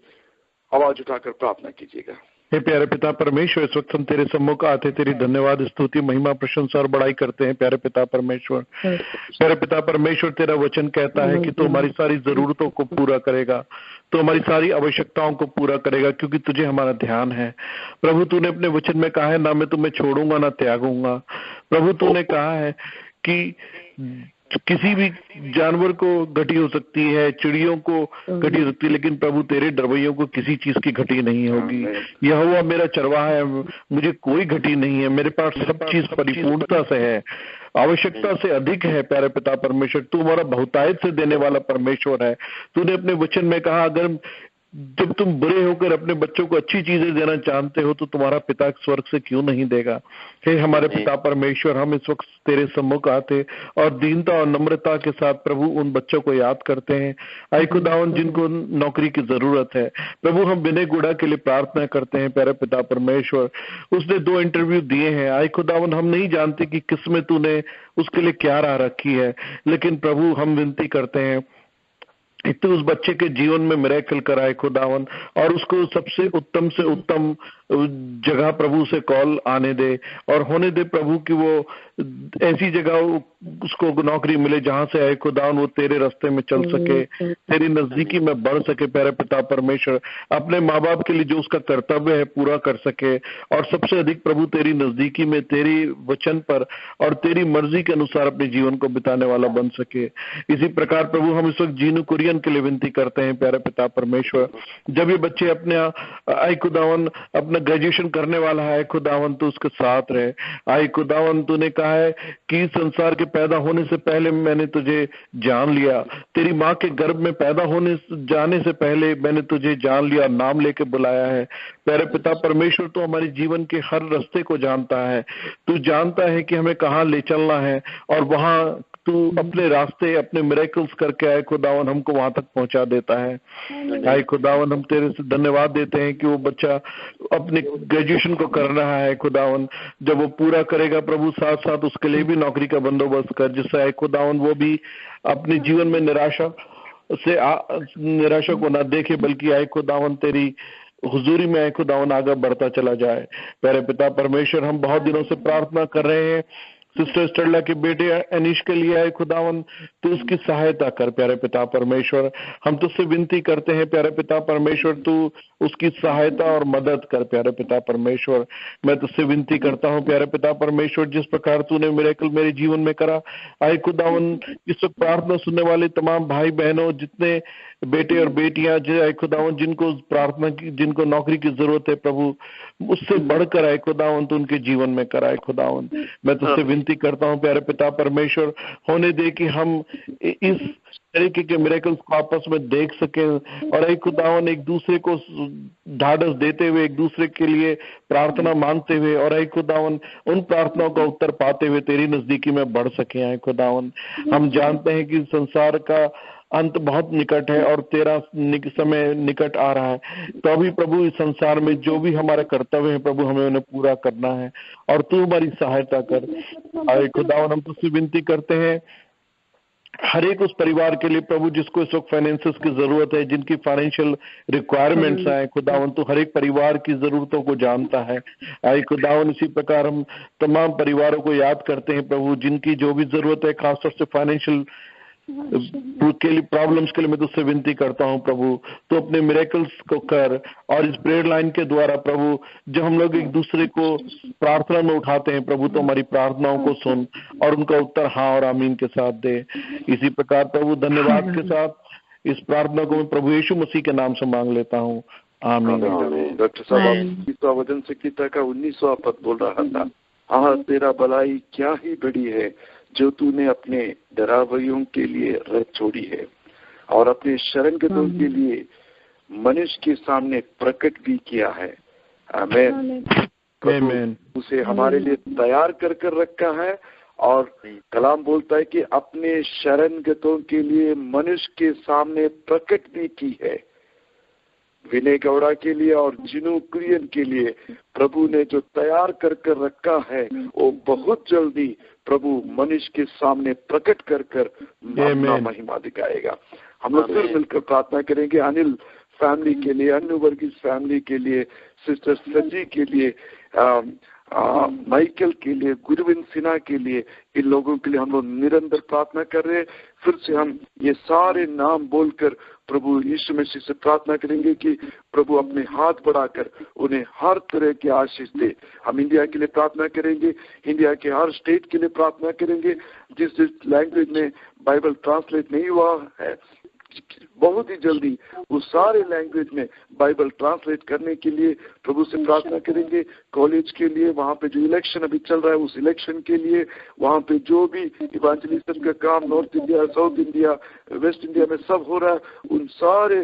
आवाज उठाकर प्रार्थना कीजिएगा। हे प्यारे पिता परमेश्वर, इस वक्त हम तेरे सम्मुख आते तेरी धन्यवाद, स्तुति, महिमा, प्रशंसा और बड़ाई करते हैं। प्यारे पिता परमेश्वर, प्यारे पिता परमेश्वर, तेरा वचन कहता है कि तू हमारी सारी जरूरतों को पूरा करेगा, तो हमारी सारी आवश्यकताओं को पूरा करेगा, क्योंकि तुझे हमारा ध्यान है। प्रभु तूने अपने वचन में कहा है, ना मैं तुम्हें छोड़ूंगा ना त्यागूंगा। प्रभु तूने कहा है कि किसी भी जानवर को घटी हो सकती है, चिड़ियों को घटी हो सकती है, लेकिन प्रभु तेरे डरवैयों को किसी चीज की घटी नहीं होगी। यहोवा मेरा चरवाहा है, मुझे कोई घटी नहीं है, मेरे पास सब चीज परिपूर्णता से है, आवश्यकता से अधिक है। प्यारे पिता परमेश्वर, तू हमारा बहुतायत से देने वाला परमेश्वर है। तूने अपने वचन में कहा, अगर जब तुम बुरे होकर अपने बच्चों को अच्छी चीजें देना चाहते हो तो तुम्हारा पिता स्वर्ग से क्यों नहीं देगा। हे हमारे पिता परमेश्वर, हम इस वक्त तेरे सम्मुख आते और दीनता और नम्रता के साथ प्रभु उन बच्चों को याद करते हैं, आए खुदावन जिनको नौकरी की जरूरत है। प्रभु हम विनय गुड़ा के लिए प्रार्थना करते हैं। प्यारे पिता परमेश्वर, उसने 2 इंटरव्यू दिए हैं। आए खुदावन हम नहीं जानते कि किसमें तूने उसके लिए क्या राह रखी है, लेकिन प्रभु हम विनती करते हैं तो उस बच्चे के जीवन में मिरेकल कराए खुदावन, और उसको सबसे उत्तम से उत्तम जगह प्रभु से कॉल आने दे और होने दे प्रभु कि वो ऐसी जगह उसको नौकरी मिले जहां से आए खुदावन वो तेरे रास्ते में चल सके, तेरी नजदीकी में बढ़ सके। प्यारे पिता परमेश्वर, अपने माँ बाप के लिए जो उसका कर्तव्य है पूरा कर सके, और सबसे अधिक प्रभु तेरी नजदीकी में तेरी वचन पर और तेरी मर्जी के अनुसार अपने जीवन को बिताने वाला बन सके। इसी प्रकार प्रभु हम इस वक्त जीनू कुरियन के लिए विनती करते हैं। प्यारे पिता परमेश्वर, जब ये बच्चे अपने आई खुदावन अपना ग्रेजुएशन करने वाला है खुदावन, तो उसके साथ रहे। आई खुदावन, तूने कहा है कि संसार के पैदा होने से पहले मैंने तुझे जान लिया, तेरी माँ के गर्भ में पैदा होने जाने से पहले मैंने तुझे जान लिया, नाम लेके बुलाया है। प्यारे पिता परमेश्वर, तो हमारे जीवन के हर रास्ते को जानता है, तू जानता है कि हमें कहाँ ले चलना है, और वहां तू अपने रास्ते अपने मिरेकल्स करके आए खुदावन हमको वहां तक पहुंचा देता है। आए खुदावन, हम तेरे से धन्यवाद देते हैं कि वो बच्चा अपने ग्रेजुएशन को कर रहा है खुदावन, जब वो पूरा करेगा प्रभु साथ साथ उसके लिए भी नौकरी का बंदोबस्त कर, जिससे आए खुदावन वो भी अपने जीवन में निराशा को ना देखे, बल्कि आए खुदावन तेरी हुजूरी में आए खुदावन आगे बढ़ता चला जाए। प्यारे पिता परमेश्वर, हम बहुत दिनों से प्रार्थना कर रहे हैं सिस्टर स्टरला के बेटे अनीश के लिए आए खुदावन, तो उसकी सहायता कर। प्यारे पिता परमेश्वर, हम तुझसे विनती करते हैं प्यारे पिता परमेश्वर, तू उसकी सहायता और मदद कर। प्यारे पिता परमेश्वर, मैं तुझसे विनती करता हूँ प्यारे पिता परमेश्वर, जिस प्रकार तूने मिरेकल मेरे जीवन में करा, आए खुदावन इस वक्त प्रार्थना सुनने वाले तमाम भाई बहनों, जितने बेटे और बेटियां आए खुदावन जिनको प्रार्थना की, जिनको नौकरी की जरूरत है प्रभु, उससे बढ़कर आए खुदावन तो उनके जीवन में कराए खुदावन। मैं तुझसे विनती करता हूँ प्यारे पिता परमेश्वर, होने दे कि हम इस तरीके के मिरेकल्स को आपस में देख सके, और एक खुदावन एक दूसरे को ढाढ़स देते हुए, एक दूसरे के लिए प्रार्थना मांगते हुए, और एक खुदावन उन प्रार्थनाओं का उत्तर पाते हुए तेरी नजदीकी में बढ़ सके। आए खुदावन, हम जानते हैं कि संसार का अंत बहुत निकट है और तेरा समय निकट आ रहा है, तो अभी प्रभु इस संसार में जो भी हमारे कर्तव्य है प्रभु हमें उन्हें पूरा करना है, और तू हमारी सहायता कर। आए खुदावन, हम तुझसे विनती करते हैं हर एक उस परिवार के लिए प्रभु जिसको इस वक्त फाइनेंसेस की जरूरत है, जिनकी फाइनेंशियल रिक्वायरमेंट्स आए खुदावन, तो हर एक परिवार की जरूरतों को जानता है। आए खुदावन, इसी प्रकार हम तमाम परिवारों को याद करते हैं प्रभु, जिनकी जो भी जरूरत है, खासतौर से फाइनेंशियल के लिए प्रॉब्लम्स के लिए मैं तुझसे विनती करता हूँ प्रभु, तो अपने मिरेकल्स को कर, और इस प्रेयर लाइन के द्वारा प्रभु जब हम लोग एक दूसरे को प्रार्थना में उठाते हैं प्रभु, तो हमारी प्रार्थनाओं को सुन और उनका उत्तर हाँ और आमीन के साथ दे। इसी प्रकार प्रभु धन्यवाद के साथ इस प्रार्थना को मैं प्रभु यीशु मसीह के नाम से मांग लेता हूँ, आमीन। डॉक्टर साहब वचन संहिता का 19वां पद बोल रहा था, हाँ तेरा भलाई क्या ही बड़ी है जो तूने अपने डरावैयों के लिए रख छोड़ी है, और अपने शरणगतों के लिए मनुष्य के सामने प्रकट भी किया है। आमीन। उसे हमारे लिए तैयार कर कर रखा है, और कलाम बोलता है कि अपने शरणगतों के लिए मनुष्य के सामने प्रकट भी की है। विनय गौड़ा के लिए और जिनू कुरियन के लिए प्रभु ने जो तैयार कर रखा है वो बहुत जल्दी प्रभु मनुष्य के सामने प्रकट कर अपना महिमा दिखाएगा। हम लोग फिर मिलकर प्रार्थना करेंगे अनिल फैमिली के लिए, अन्य वर्गीस फैमिली के लिए, सिस्टर सजी के लिए, माइकल के लिए, गुरविंद सिन्हा के लिए, इन लोगों के लिए हम लोग निरंतर प्रार्थना कर रहे हैं। फिर से हम ये सारे नाम बोलकर प्रभु यीशु मसीह से प्रार्थना करेंगे कि प्रभु अपने हाथ बढ़ाकर उन्हें हर तरह की आशीष दे। हम इंडिया के लिए प्रार्थना करेंगे, इंडिया के हर स्टेट के लिए प्रार्थना करेंगे। जिस लैंग्वेज में बाइबल ट्रांसलेट नहीं हुआ है बहुत ही जल्दी उस सारे लैंग्वेज में बाइबल ट्रांसलेट करने के लिए प्रभु से प्रार्थना करेंगे। कॉलेज के लिए, वहाँ पे जो इलेक्शन अभी चल रहा है उस इलेक्शन के लिए, वहाँ पे जो भी इवांजलिज्म का काम north India, south India, waste India में सब हो रहा है, उन सारे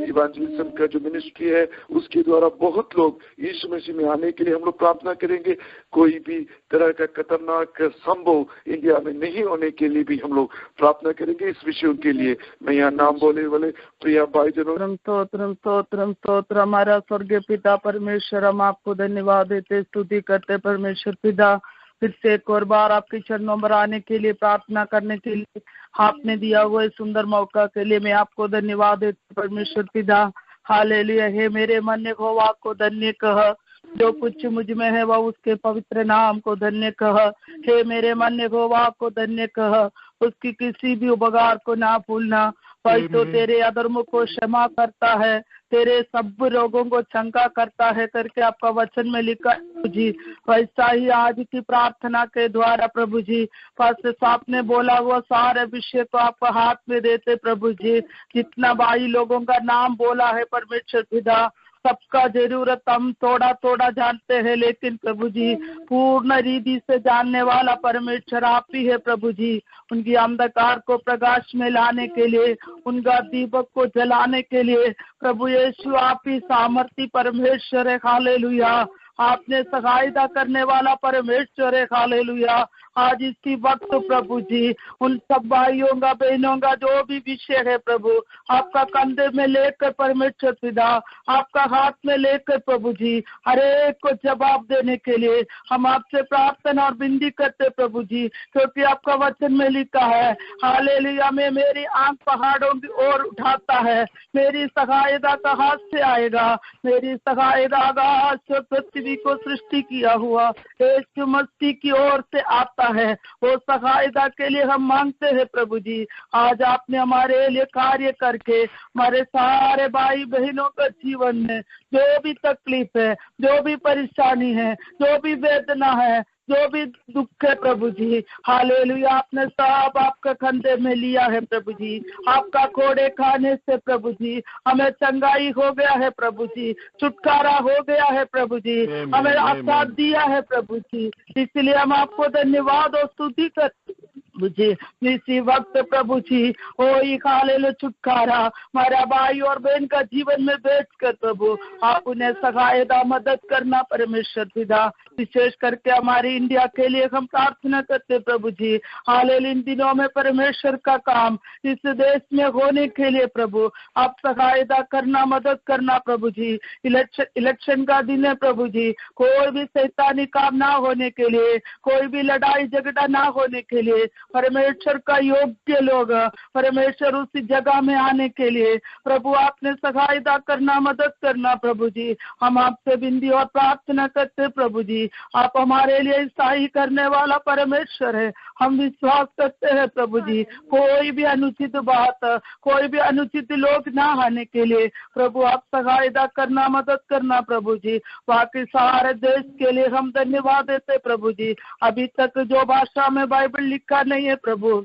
इवांजलिज्म का जो मिनिस्ट्री है उसके द्वारा बहुत लोग यीशु मसीह में आने के लिए हम लोग प्रार्थना करेंगे। कोई भी तरह का खतरनाक संभव इंडिया में नहीं होने के लिए भी हम लोग प्रार्थना करेंगे। इस विषयों के लिए मैं यहाँ नाम बोले वाले प्रिया भाई जनों, स्तोत्र हमारा स्वर्गीय पिता परमेश्वर, हम आपको धन्यवाद देते, स्तुति करते परमेश्वर पिता। फिर से एक और बार आपके चरणों पर आने के लिए, प्रार्थना करने के लिए आपने दिया हुआ सुंदर मौका के लिए मैं आपको धन्यवाद देते परमेश्वर पिता। हालेलुया। हे मेरे मन ने यहोवा को धन्य कह, जो कुछ मुझ में है वह उसके पवित्र नाम को धन्य कह। हे मेरे मन ने यहोवा को धन्य कह, उसकी किसी भी उपकार को ना भूलना। वही तो तेरे अधर्म को क्षमा करता है, तेरे सब रोगों को चंगा करता है करके आपका वचन में लिखा है प्रभु जी। वैसा ही आज की प्रार्थना के द्वारा प्रभु जी, पास्टर आपने बोला वो सारे विषय को आपको हाथ में देते प्रभु जी। जितना भाई लोगों का नाम बोला है परमेश्वर पिता, सबका जरूरत हम थोड़ा थोड़ा जानते हैं, लेकिन प्रभु जी पूर्ण रीति से जानने वाला परमेश्वर आप ही है प्रभु जी। उनकी अंधकार को प्रकाश में लाने के लिए, उनका दीपक को जलाने के लिए प्रभु यीशु आप ही सामर्थी परमेश्वर है। हालेलुया। आपने सहायता करने वाला परमेश्वर है। हालेलुया। आज इसी वक्त प्रभु जी उन सब भाइयों का, बहनों का जो भी विषय है प्रभु, आपका कंधे में लेकर परमेश्वर पिता, आपका हाथ में लेकर प्रभु जी हर एक को जवाब देने के लिए हम आपसे प्रार्थना और विनती करते प्रभु जी। क्योंकि आपका वचन में लिखा है हालेलुया, में मेरी आंख पहाड़ों की ओर उठाता है, मेरी सहायता कहाँ से आएगा। मेरी सहायता आकाश और पृथ्वी को सृष्टि किया हुआ यीशु मसीह की ओर से आता है। वो सहायता के लिए हम मांगते हैं प्रभु जी। आज आपने हमारे लिए कार्य करके हमारे सारे भाई बहनों का जीवन में जो भी तकलीफ है, जो भी परेशानी है, जो भी वेदना है, जो भी दुख है प्रभु जी, हालेलुया, आपने सब आपका कंधे में लिया है प्रभु जी। आपका कोड़े खाने से प्रभु जी हमें चंगाई हो गया है प्रभु जी, छुटकारा हो गया है प्रभु जी, हमें आशीर्वाद दिया है प्रभु जी। इसलिए हम आपको धन्यवाद और स्तुति करते जी। इसी वक्त प्रभु जी ओ हालेलुया छुटकारा हमारा भाई और बहन का जीवन में बैठकर प्रभु आप उन्हें सहायता मदद करना परमेश्वर पिता। विशेष करके हमारी इंडिया के लिए हम प्रार्थना करते प्रभु जी। हालेलुया इन दिनों में परमेश्वर का काम इस देश में होने के लिए प्रभु आप सहायता करना, मदद करना प्रभु जी। इलेक्शन का दिन है प्रभु जी, कोई भी शैतानी काम ना होने के लिए, कोई भी लड़ाई झगड़ा ना होने के लिए परमेश्वर का योग्य लोग परमेश्वर उसी जगह में आने के लिए प्रभु आपने सहायता करना, मदद करना प्रभु जी। हम आपसे विनती और प्रार्थना करते प्रभु जी, आप हमारे लिए सही करने वाला परमेश्वर है। हम विश्वास करते हैं प्रभु जी, कोई भी अनुचित बात, कोई भी अनुचित लोग ना आने के लिए प्रभु आप सहायता करना, मदद करना प्रभु जी। बाकी सारे देश के लिए हम धन्यवाद देते प्रभु जी। अभी तक जो भाषा में बाइबल लिखा नहीं है प्रभु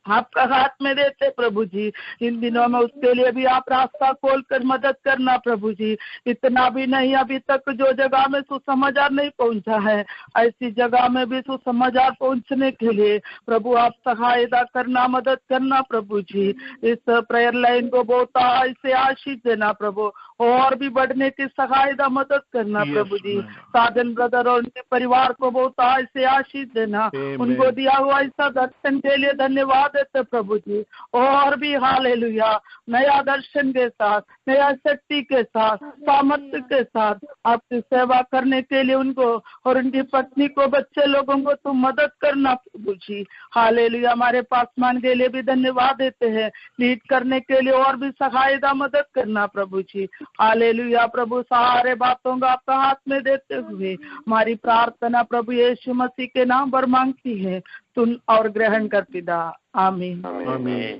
आपका हाथ में देते प्रभु जी। इन दिनों में उसके लिए भी आप रास्ता खोलकर मदद करना प्रभु जी। इतना भी नहीं, अभी तक जो जगह में सुसमाचार नहीं पहुंचा है ऐसी जगह में भी सुसमाचार पहुंचने के लिए प्रभु आप सहायता करना, मदद करना प्रभु जी। इस प्रेयर लाइन को बहुत ऐसे आशीष देना प्रभु, और भी बढ़ने की सहायता मदद करना प्रभु जी। साधन ब्रदर और उनके परिवार को बहुत ऐसे आशीष देना, उनको दिया हुआ ऐसा दर्शन के लिए धन्यवाद देते प्रभु जी, और भी हालेलुया नया दर्शन के साथ, नया शक्ति के साथ, सामर्थ्य के साथ आपकी सेवा करने के लिए उनको और उनकी पत्नी को, बच्चे लोगों को तू मदद करना प्रभु जी। हालेलुया हमारे पासवान के लिए भी धन्यवाद देते हैं, लीड करने के लिए और भी सहायता मदद करना प्रभु जी। हालेलुया प्रभु सारे बातों को आपका हाथ में देते हुए हमारी प्रार्थना प्रभु यीशु मसीह के नाम पर मांगती है, सुन और ग्रहण कर पिता। आमीन आमीन।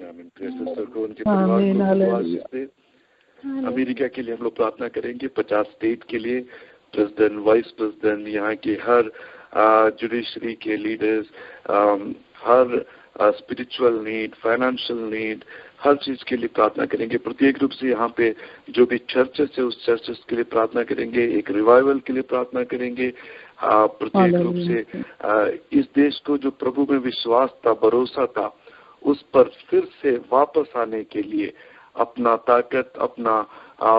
अमेरिका के लिए हम लोग प्रार्थना करेंगे, 50 स्टेट के लिए, प्रेसिडेंट, वाइस प्रेसिडेंट, यहाँ के हर जुडिशरी के लीडर्स, हर स्पिरिचुअल नीड, फाइनेंशियल नीड, हर चीज के लिए प्रार्थना करेंगे। प्रत्येक रूप से यहाँ पे जो भी चर्चेस है उस चर्चेस के लिए प्रार्थना करेंगे, एक रिवाइवल के लिए प्रार्थना करेंगे। प्रत्येक रूप से इस देश को जो प्रभु में विश्वास था, भरोसा था, उस पर फिर से वापस आने के लिए अपना ताकत, अपना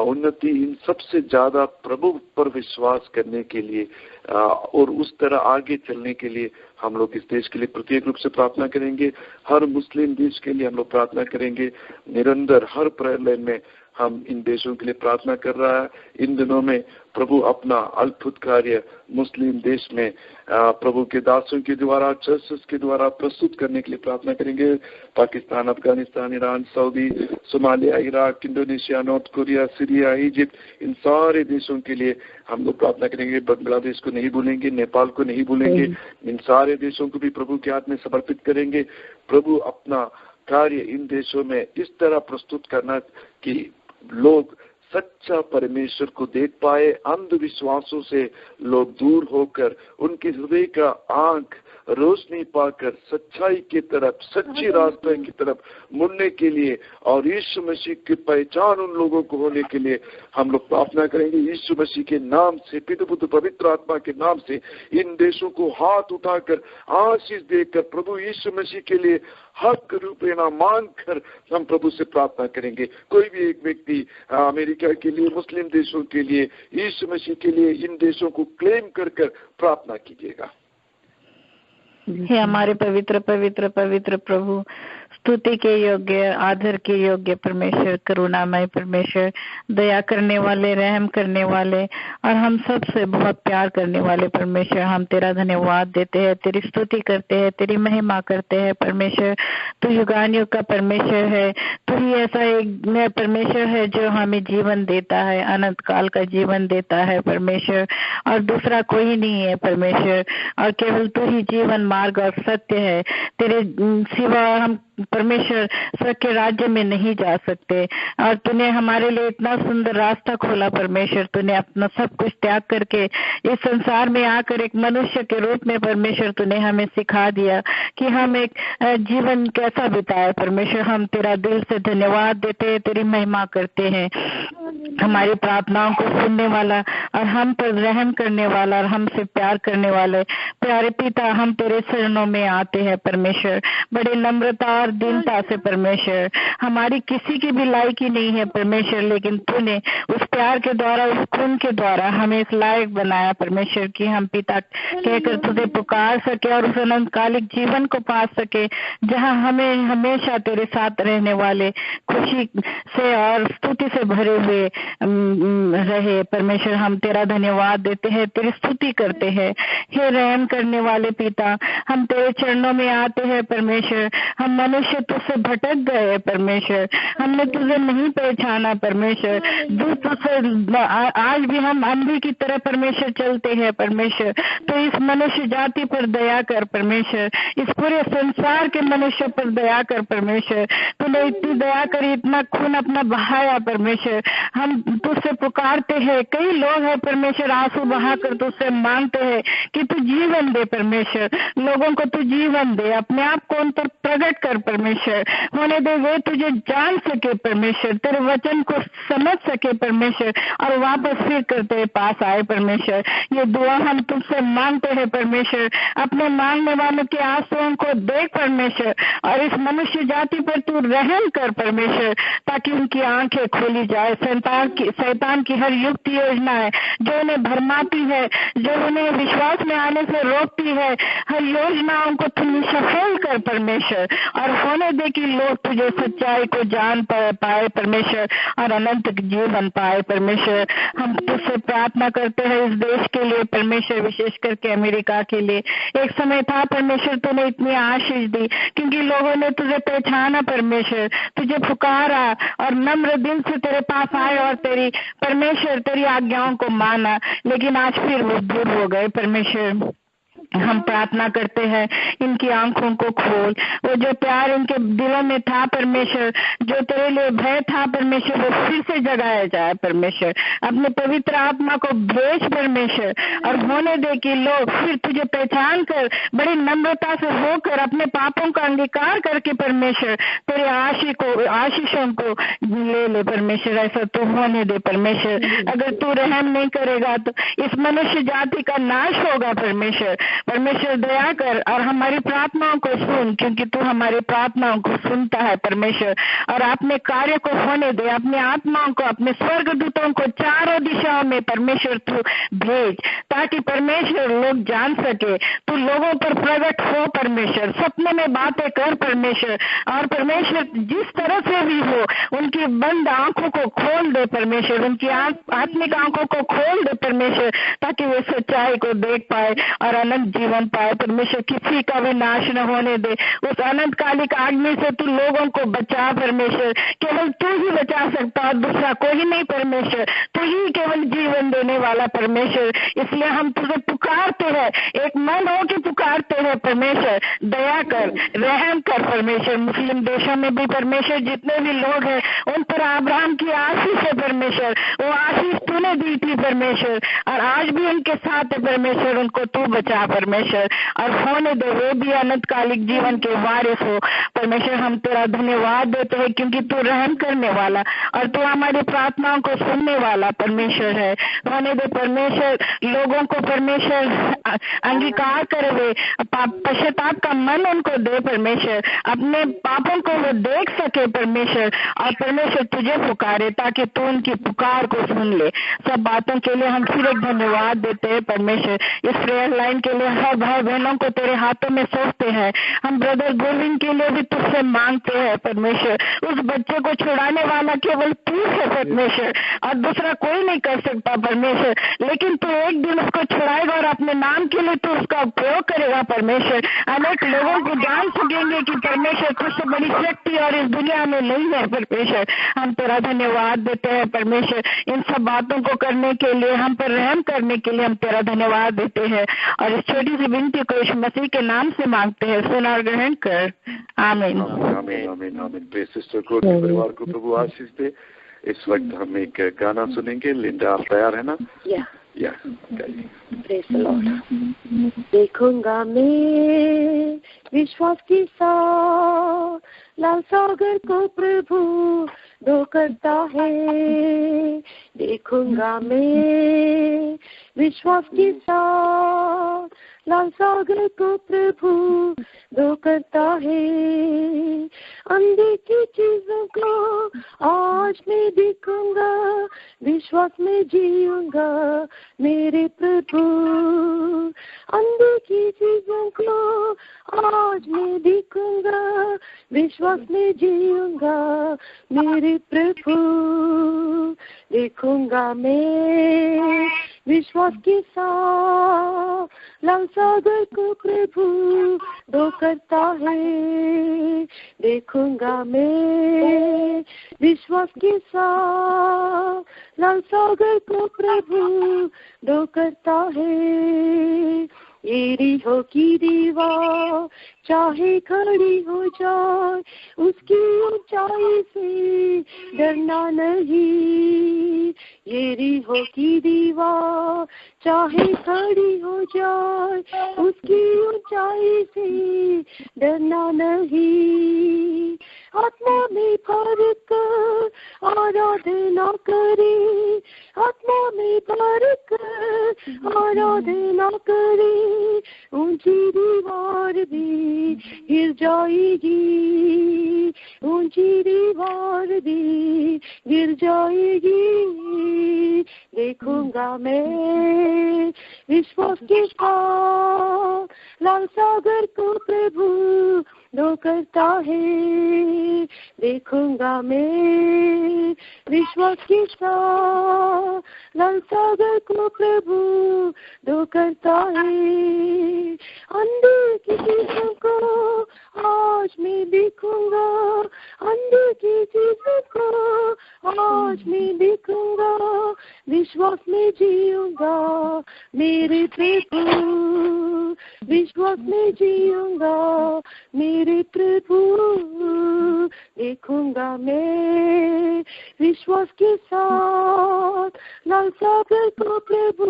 उन्नति, इन सबसे ज्यादा प्रभु पर विश्वास करने के लिए और उस तरह आगे चलने के लिए हम लोग इस देश के लिए प्रत्येक रूप से प्रार्थना करेंगे। हर मुस्लिम देश के लिए हम लोग प्रार्थना करेंगे। निरंतर हर प्रेयर लाइन में हम इन देशों के लिए प्रार्थना कर रहा है। इन दिनों में प्रभु अपना अद्भुत कार्य मुस्लिम देश में प्रभु के दासों के द्वारा, चर्चेस के द्वारा प्रस्तुत करने के लिए प्रार्थना करेंगे। Pakistan, Afghanistan, Iran, Saudi, Somalia, Iraq, Indonesia, North Korea, Syria, Egypt, इन सारे देशों के लिए हम लोग प्रार्थना करेंगे। बांग्लादेश को नहीं भूलेंगे, नेपाल को नहीं भूलेंगे, इन सारे देशों को भी प्रभु के हाथ में समर्पित करेंगे। प्रभु अपना कार्य इन देशों में इस तरह प्रस्तुत करना कि लोग सच्चा परमेश्वर को देख पाए, अंधविश्वासों से लोग दूर होकर उनके हृदय का आंख रोशनी पाकर सच्चाई की तरफ, सच्ची रास्ते की तरफ मुड़ने के लिए और यीशु मसीह की पहचान उन लोगों को होने के लिए हम लोग प्रार्थना करेंगे। यीशु मसीह के नाम से, पिता पुत्र पवित्र आत्मा के नाम से इन देशों को हाथ उठाकर आशीष देकर प्रभु यीशु मसीह के लिए हक रूपेणा मांग कर हम प्रभु से प्रार्थना करेंगे। कोई भी एक व्यक्ति अमेरिका के लिए, मुस्लिम देशों के लिए, यीशु मसीह के लिए इन देशों को क्लेम कर प्रार्थना कीजिएगा। हे हमारे पवित्र पवित्र पवित्र प्रभु, स्तुति के योग्य, आदर के योग्य परमेश्वर, करुणामय परमेश्वर, दया करने वाले, रहम करने वाले और हम सब से बहुत प्यार करने वाले परमेश्वर, हम तेरा धन्यवाद देते हैं, तेरी स्तुति करते हैं, तेरी महिमा करते हैं परमेश्वर। तू युगान का परमेश्वर है, तू ही ऐसा एक परमेश्वर है जो हमें जीवन देता है, अनंत काल का जीवन देता है परमेश्वर, और दूसरा कोई नहीं है परमेश्वर, और केवल तू ही जीवन, मार्ग और सत्य है। तेरे सिवा हम परमेश्वर स्वर्ग के राज्य में नहीं जा सकते। और तूने हमारे लिए इतना सुंदर रास्ता खोला परमेश्वर, तूने अपना सब कुछ त्याग करके इस संसार में आकर एक मनुष्य के रूप में परमेश्वर तूने हमें सिखा दिया कि हम एक जीवन कैसा बिताए परमेश्वर। हम तेरा दिल से धन्यवाद देते हैं, तेरी महिमा करते हैं। हमारी प्रार्थनाओं को सुनने वाला और हम पर रहम करने वाला और हमसे प्यार करने वाले प्यारे पिता, हम तेरे चरणों में आते हैं परमेश्वर, बड़े नम्रता और दीनता से परमेश्वर। हमारी किसी की भी लायकी नहीं है परमेश्वर, लेकिन तूने उस प्यार के द्वारा, उस खून के द्वारा हमें इस लायक बनाया परमेश्वर कि हम पिता कहकर तुझे पुकार सके और उस अनंतकालिक जीवन को पा सके, जहां हमें हमेशा तेरे साथ रहने वाले खुशी से और स्तुति से भरे हुए रहे परमेश्वर। हम तेरा धन्यवाद देते हैं, तेरी स्तुति करते हैं। हे रहम करने वाले पिता, हम तेरे चरणों में आते हैं परमेश्वर। हम मनुष्य तुझसे भटक गए परमेश्वर, हमने तुझे नहीं पहचाना परमेश्वर। तुझसे आज भी हम अंधी की तरह परमेश्वर चलते हैं परमेश्वर। तो इस मनुष्य जाति पर दया कर परमेश्वर, इस पूरे संसार के मनुष्य पर दया कर परमेश्वर। तूने इतनी दया करी, इतना खून अपना बहाया परमेश्वर। हम तुझसे पुकारते हैं, कई लोग हैं परमेश्वर आंसू बहाकर तुझसे मांगते हैं कि तू जीवन दे परमेश्वर, लोगों को तू जीवन दे, अपने आप को उन पर प्रकट कर परमेश्वर, होने दे वे तुझे जान सके परमेश्वर, तेरे वचन को समझ सके परमेश्वर और वापस फिर कर तेरे पास आए परमेश्वर। ये दुआ हम तुझसे मांगते हैं परमेश्वर। अपने मांगने वालों के आंसुओं को देख परमेश्वर और इस मनुष्य जाति पर तू रहम कर परमेश्वर, ताकि उनकी आंखें खोली जाए। शैतान की हर युक्त योजना है जो उन्हें भरमाती है, जो उन्हें विश्वास में आने से रोकती है, हर योजनाओं को तुम सफल कर परमेश्वर और और होने दे कि लोग तुझे सच्चाई को जान पाए परमेश्वर और अनंत जीवन पाए परमेश्वर। हम तुझसे प्रार्थना करते हैं इस देश के लिए परमेश्वर, विशेष करके अमेरिका के लिए। एक समय था परमेश्वर तूने इतनी आशीष दी क्योंकि लोगों ने तुझे पहचाना परमेश्वर, तुझे पुकारा और नम्र दिल से तेरे पास आए और तेरी परमेश्वर तेरी आज्ञाओं को माना, लेकिन आज फिर वो दूर हो गए परमेश्वर। हम प्रार्थना करते हैं इनकी आंखों को खोल, वो जो प्यार इनके दिलों में था परमेश्वर, जो तेरे लिए भय था परमेश्वर, वो फिर से जगाया जाए परमेश्वर। अपने पवित्र आत्मा को भेज परमेश्वर और होने दे कि लोग फिर तुझे पहचान कर बड़ी नम्रता से होकर अपने पापों का अंगीकार करके परमेश्वर तेरे आशीषों को ले परमेश्वर। ऐसा तो होने दे परमेश्वर। अगर तू रहम नहीं करेगा तो इस मनुष्य जाति का नाश होगा परमेश्वर। परमेश्वर दया कर और हमारी प्रार्थनाओं को सुन, क्योंकि तू हमारी प्रार्थनाओं को सुनता है परमेश्वर। और अपने कार्य को होने दे, अपने आत्माओं को, अपने स्वर्गदूतों को चारों दिशाओं में परमेश्वर तू भेज, ताकि परमेश्वर लोग जान सके तू लोगों पर प्रकट हो परमेश्वर। सपने में बातें कर परमेश्वर, और परमेश्वर जिस तरह से भी हो उनकी बंद आंखों को खोल दे परमेश्वर, उनकी आत्मिक आंखों को खोल दे परमेश्वर, ताकि वे सच्चाई को देख पाए और अनंत जीवन पाए परमेश्वर। किसी का भी नाश न होने दे, उस अनंत कालिक अग्नि से तू लोगों को बचा परमेश्वर। केवल तू ही बचा सकता और दूसरा कोई नहीं परमेश्वर, तू ही केवल जीवन देने वाला परमेश्वर। इसलिए हम तुझे पुकारते हैं, एक मन हो के पुकारते हैं परमेश्वर। दया कर, रहम कर परमेश्वर। मुस्लिम देशों में भी परमेश्वर जितने भी लोग हैं उन पर अब्राहम की आशीष है परमेश्वर, वो आशीष तूने दी थी परमेश्वर, और आज भी उनके साथ है परमेश्वर। उनको तू बचा परमेश्वर, और होने दे वे भी अनंत कालिक जीवन के वारिस हो परमेश्वर। हम तेरा धन्यवाद देते हैं क्योंकि तू रहम करने वाला और तू हमारी प्रार्थनाओं को सुनने वाला परमेश्वर है। होने दे परमेश्वर लोगों को परमेश्वर अंगीकार करे, वे पश्चाताप का मन उनको दे परमेश्वर, अपने पापों को वो देख सके परमेश्वर, और परमेश्वर तुझे पुकारे ताकि तू उनकी पुकार को सुन ले। सब बातों के लिए हम फिर एक धन्यवाद देते हैं परमेश्वर। इस प्रेयर लाइन के लिए हर भाई बहनों को तेरे हाथों में सौंपते हैं। हम ब्रदर गोविंद के लिए भी तुझसे मांगते हैं परमेश्वर। उस बच्चे को छुड़ाने वाला केवल तू है परमेश्वर, और दूसरा कोई नहीं कर सकता परमेश्वर, लेकिन तू एक दिन उसको छुड़ाएगा और अपने नाम के लिए तू उसका उपयोग करेगा परमेश्वर। अनेक लोगों को जान सकेंगे कि परमेश्वर तुझसे बड़ी शक्ति और इस दुनिया में नहीं है परमेश्वर। हम तेरा धन्यवाद देते हैं परमेश्वर। इन सब बातों को करने के लिए, हम पर रहम करने के लिए हम तेरा धन्यवाद देते हैं, और इस छोटी सी विनती को यीशु मसीह के नाम से मांगते हैं। सुन और ग्रहण कर, आमीन आमीन आमीन आमीन। प्रिय सिस्टर को, परिवार को प्रभु आशीष दे। इस वक्त हम एक गाना सुनेंगे। लिंडा आप तैयार है ना? या प्रेज़ द लॉर्ड। देखूंगा मैं विश्वास के साथ लाल सागर को प्रभु दो करता है। देखूंगा मैं विश्वास के साथ लाल सागर को प्रभु दो करता है। अनदेखी चीजों को आज मैं देखूंगा, विश्वास में जीऊंगा मेरे प्रभु। अनदेखी चीजों को आज मैं देखूंगा, विश्वास में जीऊंगा मेरे प्रभु। देखूंगा मैं विश्वास के साथ लाल सागर को प्रभु दो करता है। देखूंगा मैं विश्वास के साथ लाल सागर को प्रभु दो करता है। एरी हो की दीवार चाहे खड़ी हो जाए, उसकी ऊंचाई से डरना नहीं। एरी हो की दीवार चाहे खड़ी हो जाए, उसकी ऊंचाई से डरना नहीं। आत्मा में भर कर आराधना करे, आत्मा में भर कर आराधना करे। ऊंची दीवार भी गिर जाएगी, ऊंची दीवार भी गिर जाएगी। देखूंगा मैं विश्वास के साथ लाल सागर को प्रभु दो करता है, देखूंगा मैं विश्वास के साथ लाल सागर को प्रभु दो करता है। अंधे की चीजों को आज मैं देखूंगा, अंधे की चीजों को आज मैं देखूंगा, विश्वास में जीऊंगा मेरे प्रभु, विश्वास में जीऊंगा मेरे प्रभु, देखूंगा मैं विश्वास के साथ लाल सागर को प्रभु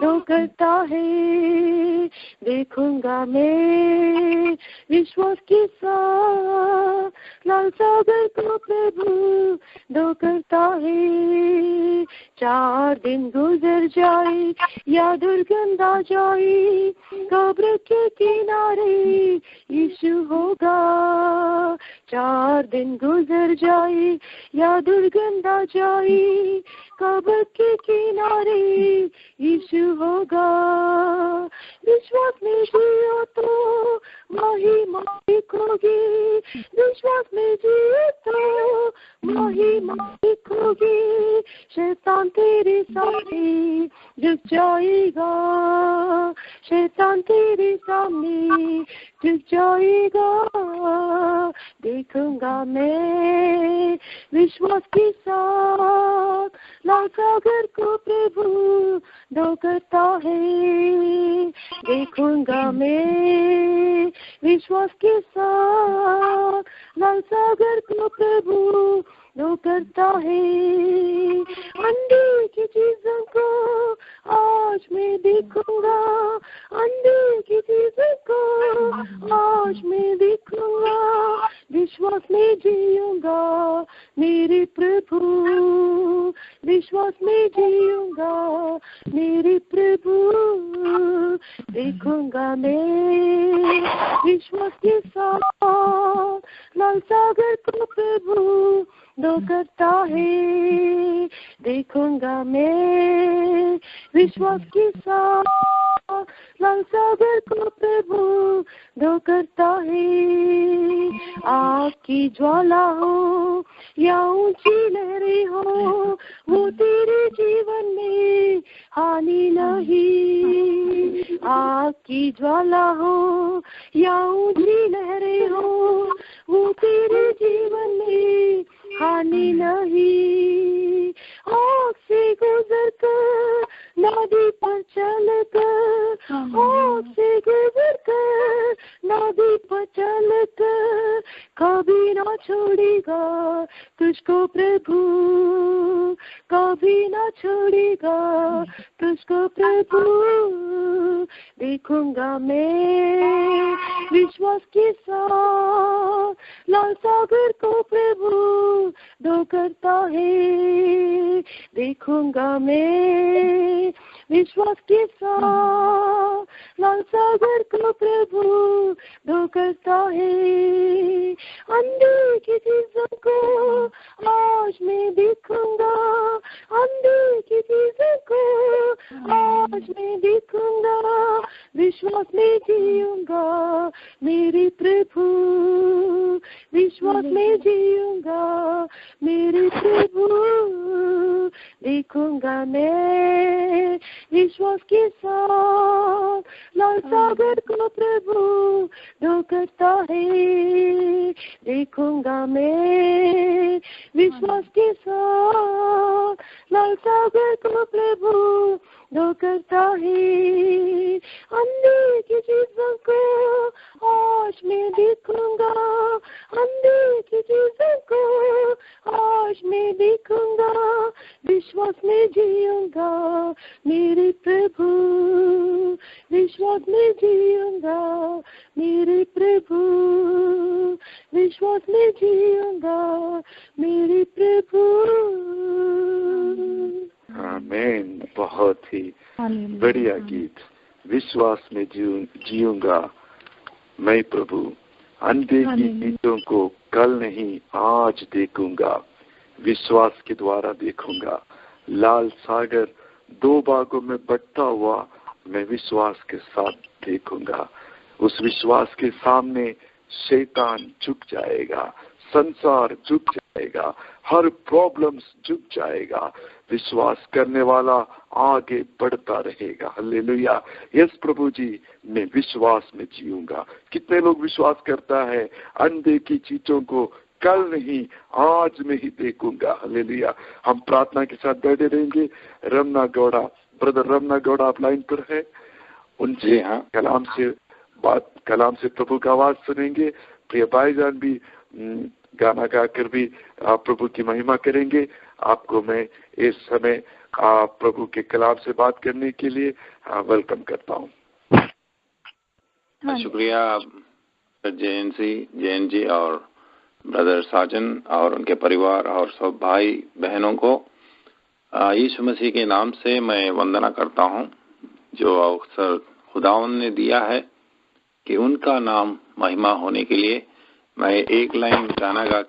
दो करता है, देखूंगा मैं विश्वास के साथ लाल सागर को प्रभु दो करता है। 4 दिन गुजर जाए या दुर्गंध आ जाए, कब्र के किनारे यीशु होगा। 4 दिन गुजर जाए या दुर्गंध आ जाए, कब्र के किनारे यीशु होगा। विश्वास में जियो तो महिमा दिखोगी, विश्वास में जियो तो महिमा दिखोगी, शैतान तेरे सामने झुक जाएगा, शैतान तेरे सामने झुक जाएगा। देखूंगा मैं विश्वास के साथ लाल सागर को प्रभु दो करता है, देखूंगा मैं विश्वास के साथ लाल सागर को प्रभु दो करता है। अंधे की चीजों को आज मैं देखूंगा, अंधे की चीजों को आज मैं देखूंगा, विश्वास में जीऊंगा मेरे प्रभु, विश्वास में जीऊंगा मेरे प्रभु, देखूंगा मैं विश्वास के साथ लाल सागर को प्रभु दो करता है, देखूंगा मैं विश्वास के साथ लाल सागर को प्रभु दो करता है। आग की ज्वाला हो या ऊंची लहरें हो, वो तेरे जीवन में हानि नहीं। आग की ज्वाला हो या ऊंची लहरें हो, वो तेरे जीवन में हानि नहीं। आग से गुजर कर नदी पर चल कर, आग से गुजर कर नदी पर चल कर, कभी ना छोड़ेगा तुझको प्रभु, कभी ना छोड़ेगा तुझको प्रभु। देखूंगा मैं विश्वास के साथ लाल सागर को प्रभु दो करता है, देखूंगा मैं विश्वास के साथ लाल सागर को प्रभु दो करता है। अंधे की चीजों को आज मैं देखूंगा, अंधे की चीजों को आज मैं देखूंगा, विश्वास में जीऊंगा मेरे प्रभु, विश्वास में जीऊंगा मेरे प्रभु। देखूंगा मैं विश्वास के साथ लाल सागर को प्रभु दो करता है, देखूंगा मैं विश्वास के साथ लाल सागर को प्रभु दो करता है। अंधे की चीजों को आज मैं देखूंगा, अंधे की चीजों को आज मैं देखूंगा, विश्वास में जीऊंगा मेरे प्रभु, विश्वास में जीऊंगा मेरे प्रभु, विश्वास में जीऊंगा मेरे प्रभु। आमीन। बहुत ही बढ़िया गीत। विश्वास में जीऊंगा मैं प्रभु, अंधे की चीजों को कल नहीं आज देखूंगा, विश्वास के द्वारा देखूंगा। लाल सागर 2 भागों में बंटता हुआ मैं विश्वास के साथ देखूंगा। उस विश्वास के सामने शैतान झुक जाएगा, संसार झुक जाएगा, हर प्रॉब्लम्स झुक जाएगा। विश्वास करने वाला आगे बढ़ता रहेगा। हालेलुया। यस प्रभु जी, मैं विश्वास में जीऊंगा। कितने लोग विश्वास करता है अनदेखी चीजों को कल नहीं आज में ही देखूंगा। हालेलुया। हम प्रार्थना के साथ बैठे रहेंगे। रमना गौड़ा, ब्रदर रमना गौड़ा आप लाइन पर है, उनसे कलाम से प्रभु का आवाज सुनेंगे। प्रिय भाईजान भी गाना गाकर भी प्रभु की महिमा करेंगे। आपको मैं इस समय प्रभु के कलाम से बात करने के लिए वेलकम करता हूँ। शुक्रिया जैन जी और ब्रदर साजन और उनके परिवार और सब भाई बहनों को यीशु मसीह के नाम से मैं वंदना करता हूँ, जो अवसर खुदावन ने दिया है कि उनका नाम महिमा होने के लिए मैं एक लाइन गाना गा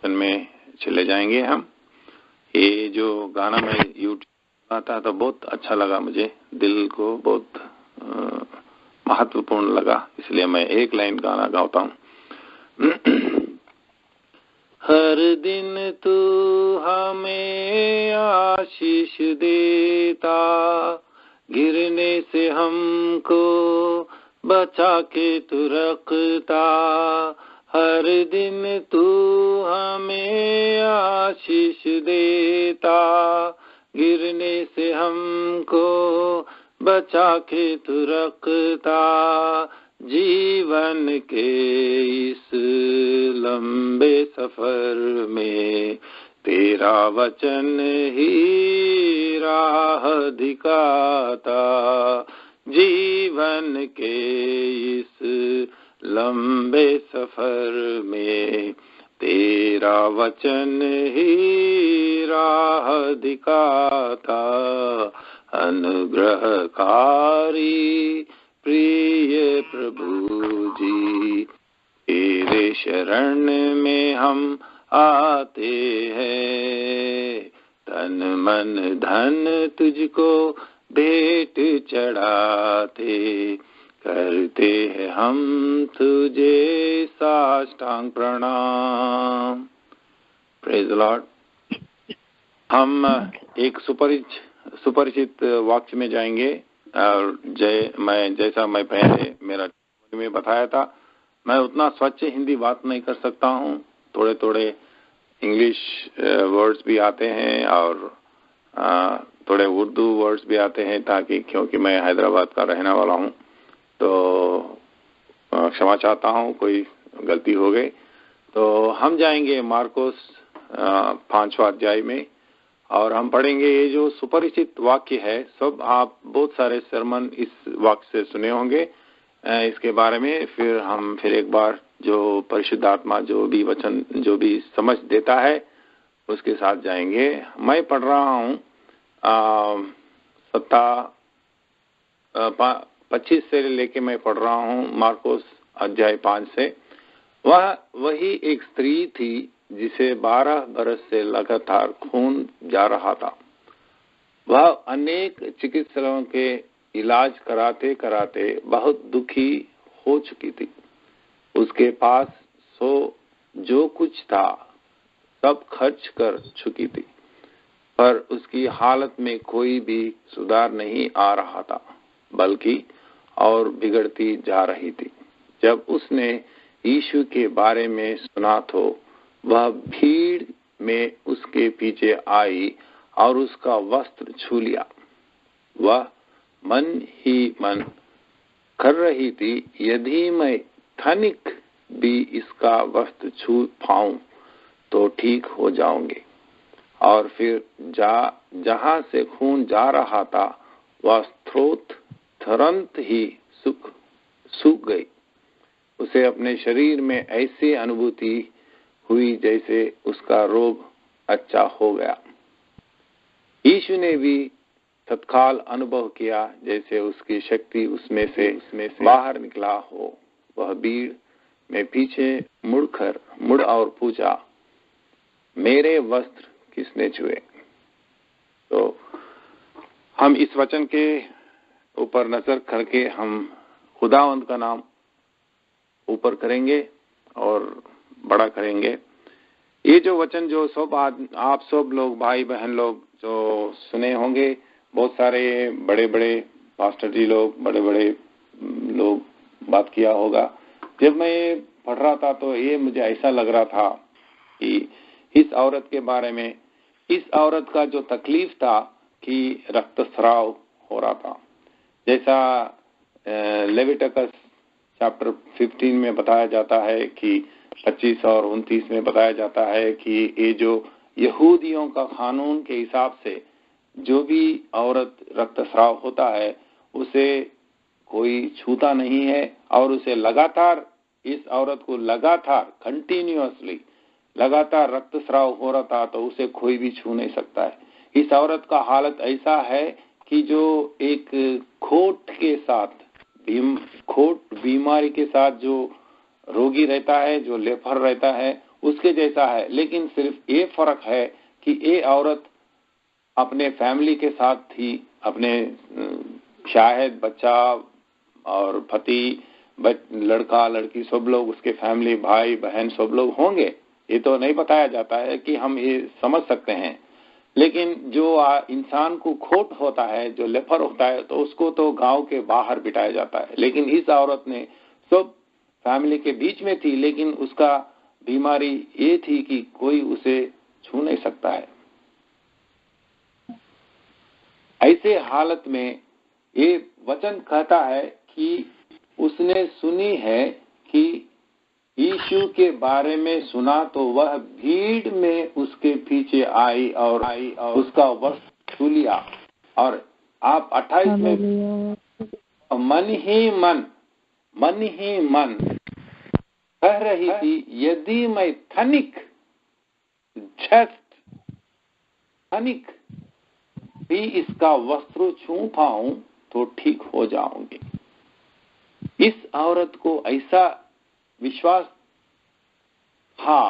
में चले जाएंगे। हम ये जो गाना मैं यूट्यूब सुना था तो बहुत अच्छा लगा, मुझे दिल को बहुत महत्वपूर्ण लगा, इसलिए मैं एक लाइन गाना गाता हूँ। हर दिन तू हमें आशीष देता, गिरने से हमको बचा के तू रखता। हर दिन तू हमें आशीष देता, गिरने से हमको बचा के तू रखता। जीवन के इस लंबे सफर में तेरा वचन ही राह दिखाता। जीवन के इस लंबे सफर में तेरा वचन ही राह दिखाता। अनुग्रहकारी प्रिय प्रभु जी, तेरे शरण में हम आते हैं। तन मन धन तुझको भेंट चढ़ाते, करते हैं हम तुझे साष्टांग प्रणाम। Praise the Lord. हम एक सुपरिचित वाक्य में जाएंगे। और जैसा मैं पहले मेरा में बताया था, मैं उतना स्वच्छ हिंदी बात नहीं कर सकता हूँ, थोड़े थोड़े इंग्लिश वर्ड्स भी आते हैं और थोड़े उर्दू वर्ड्स भी आते हैं, ताकि क्योंकि मैं हैदराबाद का रहने वाला हूँ तो क्षमा चाहता हूँ कोई गलती हो गई। तो हम जाएंगे मार्कोस 5वां अध्याय में और हम पढ़ेंगे ये जो सुपरिचित वाक्य है। सब आप बहुत सारे सरमन इस वाक्य से सुने होंगे इसके बारे में। फिर एक बार जो परिशुद्ध आत्मा जो भी वचन जो भी समझ देता है उसके साथ जाएंगे। मैं पढ़ रहा हूँ 25 से लेके मैं पढ़ रहा हूँ मार्कोस अध्याय 5 से। वही एक स्त्री थी जिसे 12 बरस से लगातार खून जा रहा था। वह अनेक चिकित्सकों के इलाज कराते कराते बहुत दुखी हो चुकी थी। उसके पास जो कुछ था सब खर्च कर चुकी थी, पर उसकी हालत में कोई भी सुधार नहीं आ रहा था, बल्कि और बिगड़ती जा रही थी। जब उसने यीशु के बारे में सुना तो वह भीड़ में उसके पीछे आई और उसका वस्त्र छू लिया। वह मन ही मन कर रही थी, यदि मैं तनिक भी इसका वस्त्र छू पाऊं तो ठीक हो जाऊंगी। और फिर जहां से खून जा रहा था वह स्रोत तुरंत ही सूख गई। उसे अपने शरीर में ऐसी अनुभूति हुई जैसे उसका रोग अच्छा हो गया। यीशु ने भी तत्काल अनुभव किया जैसे उसकी शक्ति उसमें से बाहर निकला हो। वह भीड़ में पीछे मुड़ और पूछा, मेरे वस्त्र किसने छुए? तो हम इस वचन के ऊपर नजर करके हम खुदावंद का नाम ऊपर करेंगे और बड़ा करेंगे। ये जो वचन जो सब आप सब लोग भाई बहन लोग जो सुने होंगे, बहुत सारे बड़े बड़े पास्टर जी लोग, बड़े बड़े लोग बात किया होगा। जब मैं पढ़ रहा था तो ये मुझे ऐसा लग रहा था कि इस औरत के बारे में, इस औरत का जो तकलीफ था कि रक्तस्राव हो रहा था, जैसा लेविटिकस चैप्टर 15 में बताया जाता है कि 25 और 29 में बताया जाता है कि ये जो यहूदियों का कानून के हिसाब से जो भी औरत रक्तस्राव होता है उसे कोई छूता नहीं है, और उसे लगातार, इस औरत को लगातार कंटिन्यूअसली लगातार रक्तस्राव हो रहा था, तो उसे कोई भी छू नहीं सकता है। इस औरत का हालत ऐसा है कि जो एक खोट के साथ, खोट बीमारी के साथ जो रोगी रहता है, जो लेफर रहता है, उसके जैसा है। लेकिन सिर्फ ये फर्क है कि ये औरत अपने फैमिली के साथ थी, अपने शायद बच्चा और पति, लड़का लड़की सब लोग, उसके फैमिली भाई बहन सब लोग होंगे, ये तो नहीं बताया जाता है कि हम ये समझ सकते हैं। लेकिन जो इंसान को खोट होता है, जो लेफर होता है, तो उसको तो गांव के बाहर बिठाया जाता है। लेकिन इस औरत ने सब फैमिली के बीच में थी, लेकिन उसका बीमारी ये थी कि कोई उसे छू नहीं सकता है। ऐसे हालत में ये वचन कहता है कि उसने सुनी है कि यीशु के बारे में सुना, तो वह भीड़ में उसके पीछे आई और उसका वस्त्र छू लिया। और आप 28 में मन ही मन कह रही थी, यदि मैं तनिक भी इसका वस्त्र छू पाऊं तो ठीक हो जाऊंगी। इस औरत को ऐसा विश्वास था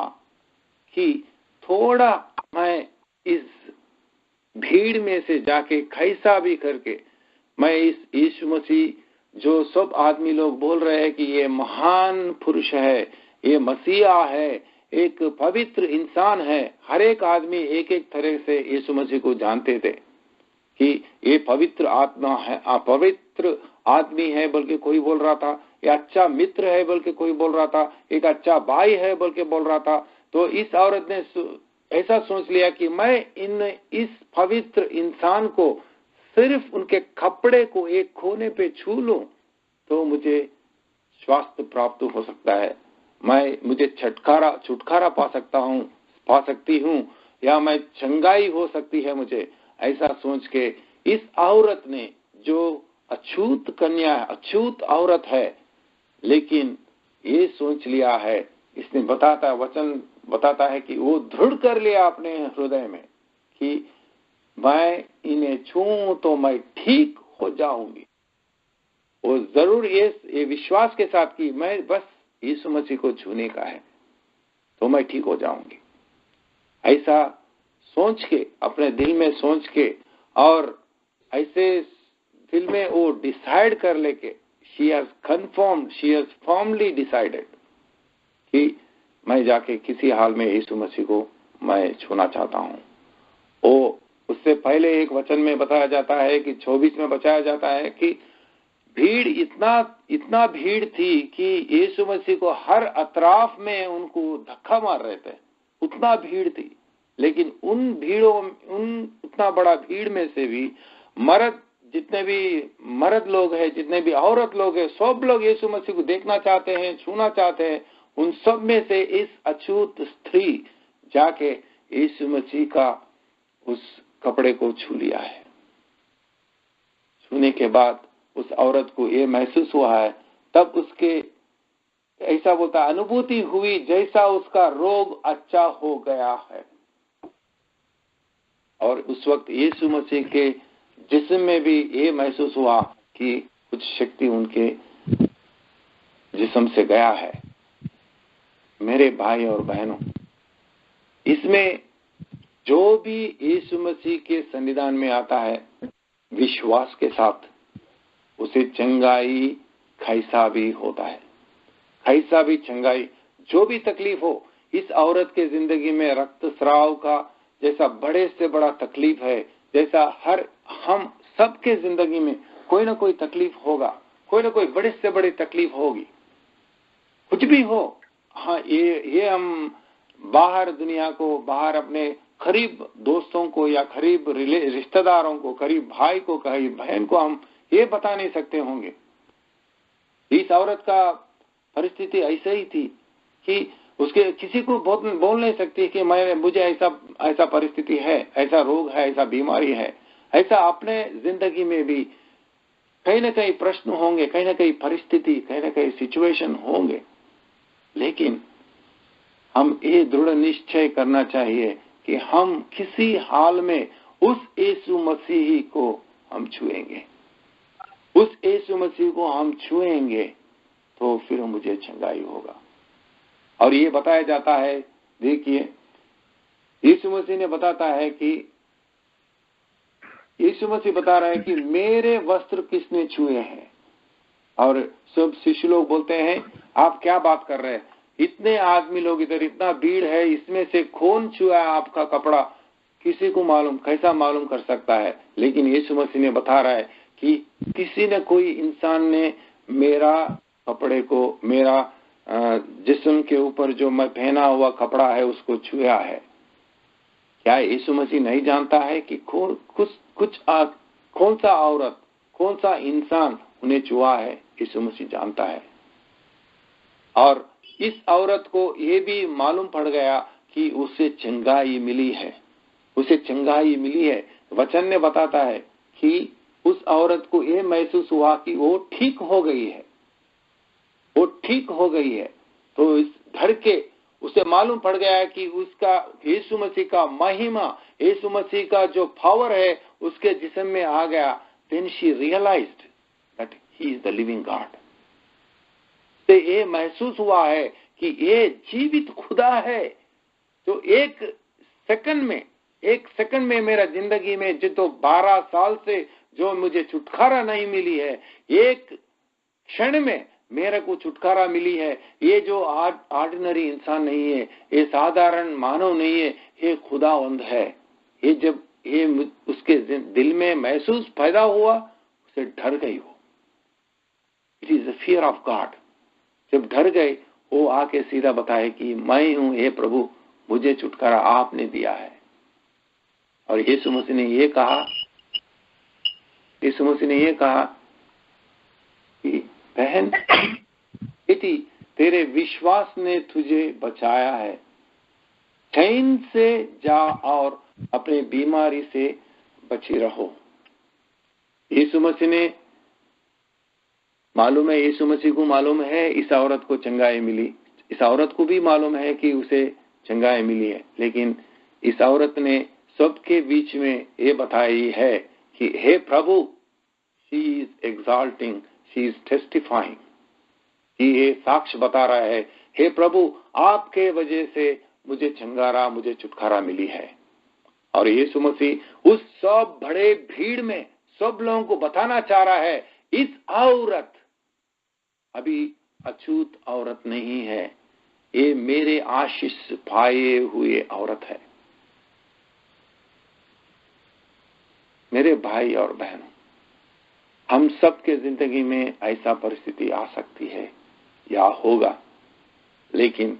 कि थोड़ा मैं इस भीड़ में से जाके कैसा भी करके मैं इस यीशु मसीह, जो सब आदमी लोग बोल रहे हैं कि ये महान पुरुष है, ये मसीहा है, एक पवित्र इंसान है, हर एक आदमी एक एक तरह से यीशु मसीह को जानते थे कि ये पवित्र आत्मा है, पवित्र आदमी है, बल्कि कोई बोल रहा था ये अच्छा मित्र है, बल्कि कोई बोल रहा था एक अच्छा भाई है, बल्कि बोल रहा था। तो इस औरत ने ऐसा सोच लिया कि मैं इस पवित्र इंसान को सिर्फ उनके कपड़े को एक कोने पे छू लूं तो मुझे स्वास्थ्य प्राप्त हो सकता है, मुझे छुटकारा पा सकती हूँ, या मैं चंगाई हो सकती है मुझे। ऐसा सोच के इस औरत ने, जो अछूत कन्या, अछूत औरत है, लेकिन ये सोच लिया है, इसने वचन बताता है कि वो दृढ़ कर लिया अपने हृदय में कि मैं इन्हें छूऊं तो मैं ठीक हो जाऊंगी। वो जरूर ये विश्वास के साथ कि मैं बस यीशु मसीह को छूने का है तो मैं ठीक हो जाऊंगी। ऐसा सोच के, अपने दिल में सोच के, और ऐसे दिल में वो डिसाइड कर लेके, she has firmly decided कि मैं जाके किसी हाल में यीशु मसीह को मैं छूना चाहता हूँ। वो उससे पहले एक वचन में बताया जाता है कि 24 में बताया जाता है कि भीड़ इतना भीड़ थी कि यीशु मसीह को हर अतराफ में उनको धक्का मार रहे थे, उतना भीड़ थी। लेकिन उतना बड़ा भीड़ में से भी जितने भी मर्द लोग हैं, जितने भी औरत लोग हैं, सब लोग यीशु मसीह को देखना चाहते हैं, छूना चाहते हैं। उन सब में से इस अछूत स्त्री जाके यीशु मसीह का उस कपड़े को छू लिया है। छूने के बाद उस औरत को ये महसूस हुआ है, तब उसके ऐसा बोलता अनुभूति हुई जैसा उसका रोग अच्छा हो गया है। और उस वक्त यीशु मसीह के जिस्म में भी ये महसूस हुआ कि कुछ शक्ति उनके जिस्म से गया है। मेरे भाई और बहनों, इसमें जो भी यीशु मसीह के सन्निधान में आता है विश्वास के साथ, उसे चंगाई कैसा भी होता है, ऐसा भी चंगाई, जो भी तकलीफ हो इस औरत के जिंदगी में, रक्तस्राव का जैसा बड़े से बड़ा तकलीफ है, जैसा हम सबके जिंदगी में कोई ना कोई तकलीफ होगा, कोई ना कोई बड़े से बड़ी तकलीफ होगी, कुछ भी हो। हाँ, ये हम बाहर दुनिया को, बाहर अपने करीब दोस्तों को या करीब रिश्तेदारों को, करीब भाई को, करीब बहन को हम ये बता नहीं सकते होंगे। इस औरत का परिस्थिति ऐसा ही थी कि उसके किसी को बोल नहीं सकती कि मुझे ऐसा परिस्थिति है, ऐसा रोग है, ऐसा बीमारी है। ऐसा अपने जिंदगी में भी कहीं ना कहीं प्रश्न होंगे, कहीं ना कहीं परिस्थिति, कहीं ना कहीं सिचुएशन होंगे, लेकिन हम ये दृढ़ निश्चय करना चाहिए कि हम किसी हाल में उस यीशु मसीह को हम छुएंगे। उस यीशु मसीह को हम छुएंगे तो फिर मुझे चंगाई होगा। और ये बताया जाता है, देखिए यीशु मसीह ने बताता है कि यीशु मसीह बता रहा है कि मेरे वस्त्र किसने छुए हैं। और सब शिष्य लोग बोलते हैं आप क्या बात कर रहे हैं, इतने आदमी लोग इधर, इतना भीड़ है, इसमें से कौन छुआ आपका कपड़ा, किसी को मालूम, कैसा मालूम कर सकता है। लेकिन यीशु मसीह ने बता रहा है कि किसी न कोई इंसान ने मेरा कपड़े को, मेरा जिस्म के ऊपर जो मैं पहना हुआ कपड़ा है उसको छुआ है। क्या यीशु मसीह नहीं जानता है कि कौन सा औरत, कौन सा इंसान उन्हें छुआ है? यीशु मसीह जानता है। और इस औरत को ये भी मालूम पड़ गया कि उसे चंगाई मिली है, उसे चंगाई मिली है। वचन ने बताता है कि उस औरत को ये महसूस हुआ कि वो ठीक हो गई है, वो ठीक हो गई है। तो इस धर के उसे मालूम पड़ गया है कि उसका यीशु मसीह का महिमा, यीशु मसीह का जो पावर है उसके जिस्म में आ गया। Then she realized that he is the living God. तो ये महसूस हुआ है कि ये जीवित खुदा है जो एक सेकंड में मेरा जिंदगी में जो 12 साल से जो मुझे छुटकारा नहीं मिली है, एक क्षण में मेरे को छुटकारा मिली है। ये जो ऑर्डिनरी इंसान नहीं है, ये साधारण मानव नहीं है, ये खुदावंद है। ये जब ये उसके दिल में महसूस पैदा हुआ, उसे डर गई हो। It is the fear of God. जब डर गए, वो आके सीधा बताए कि मैं हूं, हे प्रभु, मुझे छुटकारा आपने दिया है। और यीशु मसीह ने ये कहा, यीशु मसीह ने ये कहा कि बहन बेटी, तेरे विश्वास ने तुझे बचाया है, चैन से जा और अपने बीमारी से बची रहो। यीशु मसीह ने मालूम है, यीशु मसीह को मालूम है इस औरत को चंगाई मिली, इस औरत को भी मालूम है कि उसे चंगाई मिली है। लेकिन इस औरत ने सबके बीच में ये बताई है कि हे प्रभु, she is exalting, she is testifying, ये साक्ष्य बता रहा है, हे प्रभु, आपके वजह से मुझे चंगारा, मुझे छुटकारा मिली है। और यीशु मसीह उस सब बड़े भीड़ में सब लोगों को बताना चाह रहा है, इस औरत अभी अछूत औरत नहीं है, ये मेरे आशीष पाए हुए औरत है। मेरे भाई और बहनों, हम सबके जिंदगी में ऐसा परिस्थिति आ सकती है या होगा, लेकिन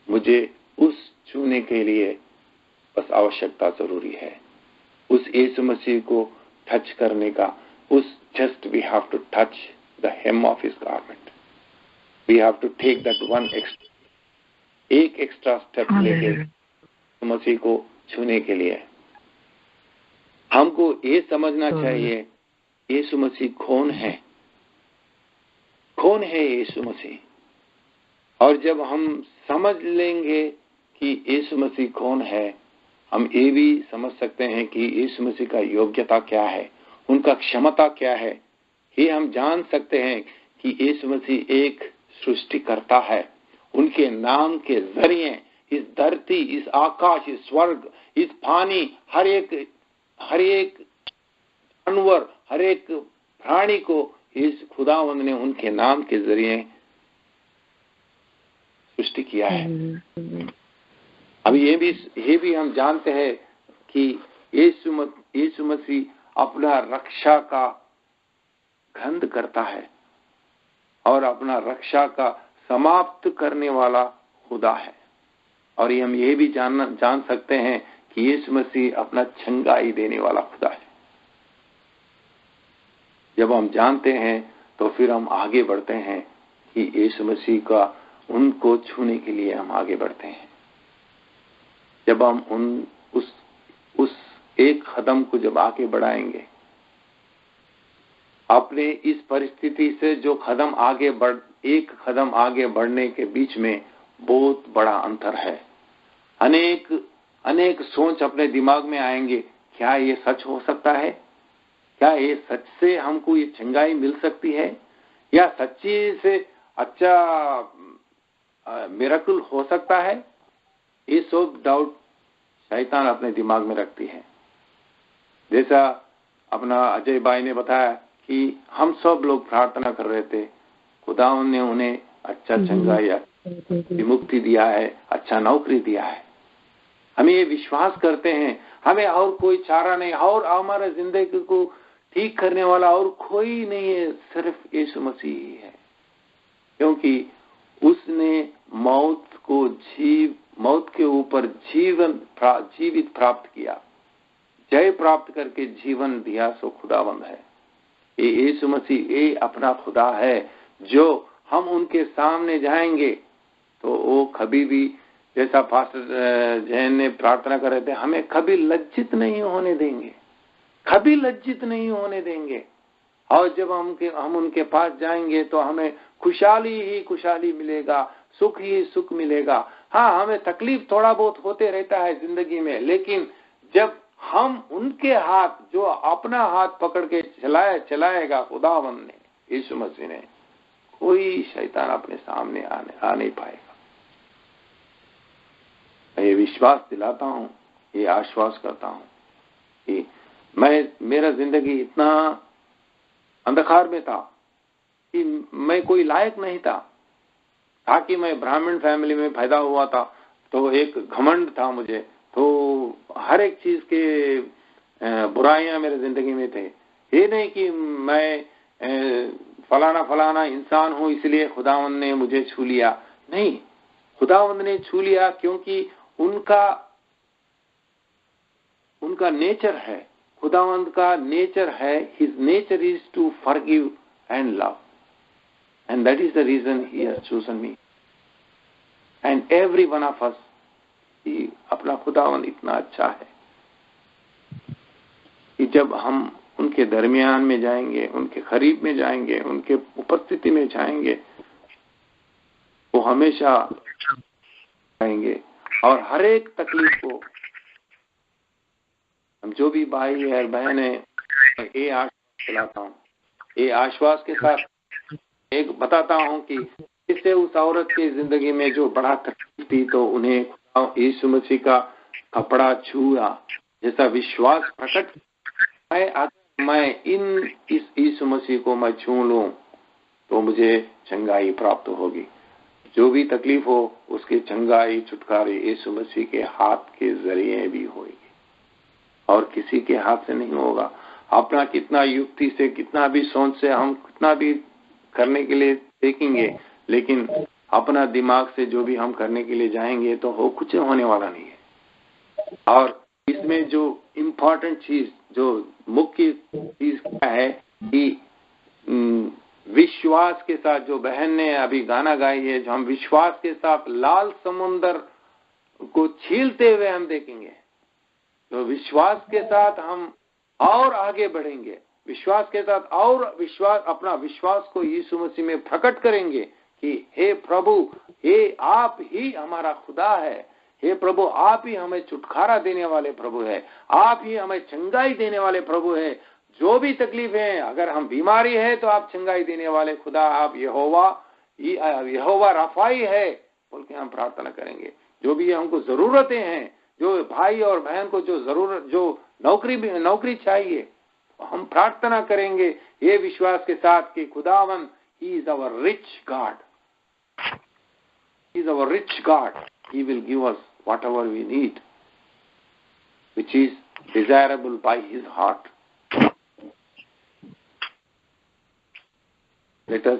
मुझे उस छूने के लिए बस आवश्यकता जरूरी है, उस यीशु मसीह को टच करने का। उस just we have to touch the hem of his garment, we have to take that एक एक्स्ट्रा स्टेप लेके मसीह को छूने के लिए। हमको ये समझना चाहिए यीशु मसीह कौन है, कौन है यीशु मसीह। और जब हम समझ लेंगे कि यीशु मसीह कौन है, हम ये भी समझ सकते हैं कि यीशु मसीह का योग्यता क्या है, उनका क्षमता क्या है। ये हम जान सकते हैं कि यीशु मसीह एक सृष्टिकर्ता है। उनके नाम के जरिए इस धरती, इस आकाश, इस स्वर्ग, इस पानी, हर एक जानवर, हर एक प्राणी को इस खुदावंद ने उनके नाम के जरिए सृष्टि किया है। अब ये भी हम जानते हैं कि यीशु मसीह अपना रक्षा का गंध करता है और अपना रक्षा का समाप्त करने वाला खुदा है। और हम ये भी जान सकते हैं कि यीशु मसीह अपना छंगाई देने वाला खुदा है। जब हम जानते हैं तो फिर हम आगे बढ़ते हैं कि यीशु मसीह का उनको छूने के लिए हम आगे बढ़ते हैं। जब हम उस एक कदम को जब आगे बढ़ाएंगे, अपने इस परिस्थिति से जो एक कदम आगे बढ़ने के बीच में बहुत बड़ा अंतर है। अनेक सोच अपने दिमाग में आएंगे, क्या ये सच हो सकता है? क्या ये सच से हमको ये चंगाई मिल सकती है? या सच्ची से अच्छा मिरेकल हो सकता है? ये सब डाउट शैतान अपने दिमाग में रखती है। जैसा अपना अजय भाई ने बताया कि हम सब लोग प्रार्थना कर रहे थे, खुदा ने उन्हें अच्छा चंगाई, विमुक्ति दिया है, अच्छा नौकरी दिया है। हमें ये विश्वास करते हैं, हमें और कोई चारा नहीं, और हमारे जिंदगी को ठीक करने वाला और कोई नहीं है, सिर्फ यीशु मसीह ही है। क्योंकि उसने मौत के ऊपर जीवित प्राप्त किया, जय प्राप्त करके जीवन दिया, सो खुदावंद है। ये यीशु मसीह ये अपना खुदा है, जो हम उनके सामने जाएंगे तो वो कभी भी, जैसा पास्टर जैन ने प्रार्थना कर रहे थे, हमें कभी लज्जित नहीं होने देंगे, कभी लज्जित नहीं होने देंगे। और जब हम उनके पास जाएंगे तो हमें खुशहाली ही खुशहाली मिलेगा, सुख ही सुख मिलेगा। हाँ, हमें तकलीफ थोड़ा बहुत होते रहता है जिंदगी में, लेकिन जब हम उनके हाथ, जो अपना हाथ पकड़ के चलाएगा खुदावंद ने, यीशु मसीह ने, कोई शैतान अपने सामने आ नहीं पाएगा। मैं ये विश्वास दिलाता हूँ, ये आश्वास करता हूँ कि मेरा जिंदगी इतना अंधकार में था कि मैं कोई लायक नहीं था। ताकि मैं ब्राह्मण फैमिली में पैदा हुआ था तो एक घमंड था मुझे, तो हर एक चीज के बुराइयां मेरे जिंदगी में थे। ये नहीं कि मैं फलाना इंसान हूं इसलिए खुदावंद ने मुझे छू लिया, नहीं, खुदावंद ने छू लिया क्योंकि उनका नेचर है, खुदावंद का नेचर है, his nature is to forgive and love, and that is the reason he has chosen me and every one of us। अपना खुदावंद इतना अच्छा है कि जब हम उनके दरमियान में जाएंगे, उनके करीब में जाएंगे, उनके उपस्थिति में जाएंगे, वो हमेशा आएंगे और हर एक तकलीफ को हम जो भी भाई है बहन है, ये आश्वास दिलाता हूँ, ये आश्वास के साथ एक बताता हूँ कि इससे उस औरत की जिंदगी में जो बड़ा तकलीफ थी तो उन्हें यीशु मसीह का कपड़ा छुआ, जैसा विश्वास प्रकट है, अगर मैं इस यीशु मसीह को मैं छू लूं तो मुझे चंगाई प्राप्त होगी। जो भी तकलीफ हो उसकी चंगाई छुटकारे यीशु मसीह के हाथ के जरिए भी होगी और किसी के हाथ से नहीं होगा। अपना कितना युक्ति से, कितना भी सोच से हम कितना भी करने के लिए देखेंगे, लेकिन अपना दिमाग से जो भी हम करने के लिए जाएंगे तो वो कुछ होने वाला नहीं है। और इसमें जो इम्पोर्टेंट चीज, जो मुख्य चीज क्या है कि विश्वास के साथ, जो बहन ने अभी गाना गाई है, जो हम विश्वास के साथ लाल समुंदर को छीलते हुए हम देखेंगे, तो विश्वास के साथ हम और आगे बढ़ेंगे, विश्वास के साथ और अपना विश्वास को यीशु मसीह में प्रकट करेंगे कि हे प्रभु, हे आप ही हमारा खुदा है, हे प्रभु आप ही हमें छुटकारा देने वाले प्रभु है, आप ही हमें चंगाई देने वाले प्रभु है। जो भी तकलीफ है, अगर हम बीमारी है तो आप चंगाई देने वाले खुदा, आप यहोवा रफाई है बोल के हम प्रार्थना करेंगे। जो भी हमको जरूरतें हैं, जो भाई और बहन को जो जरूरत, जो नौकरी चाहिए, हम प्रार्थना करेंगे ये विश्वास के साथ कि खुदावन he is our rich God, He is our rich God. He will give us whatever we need, which is desirable by His heart. Let us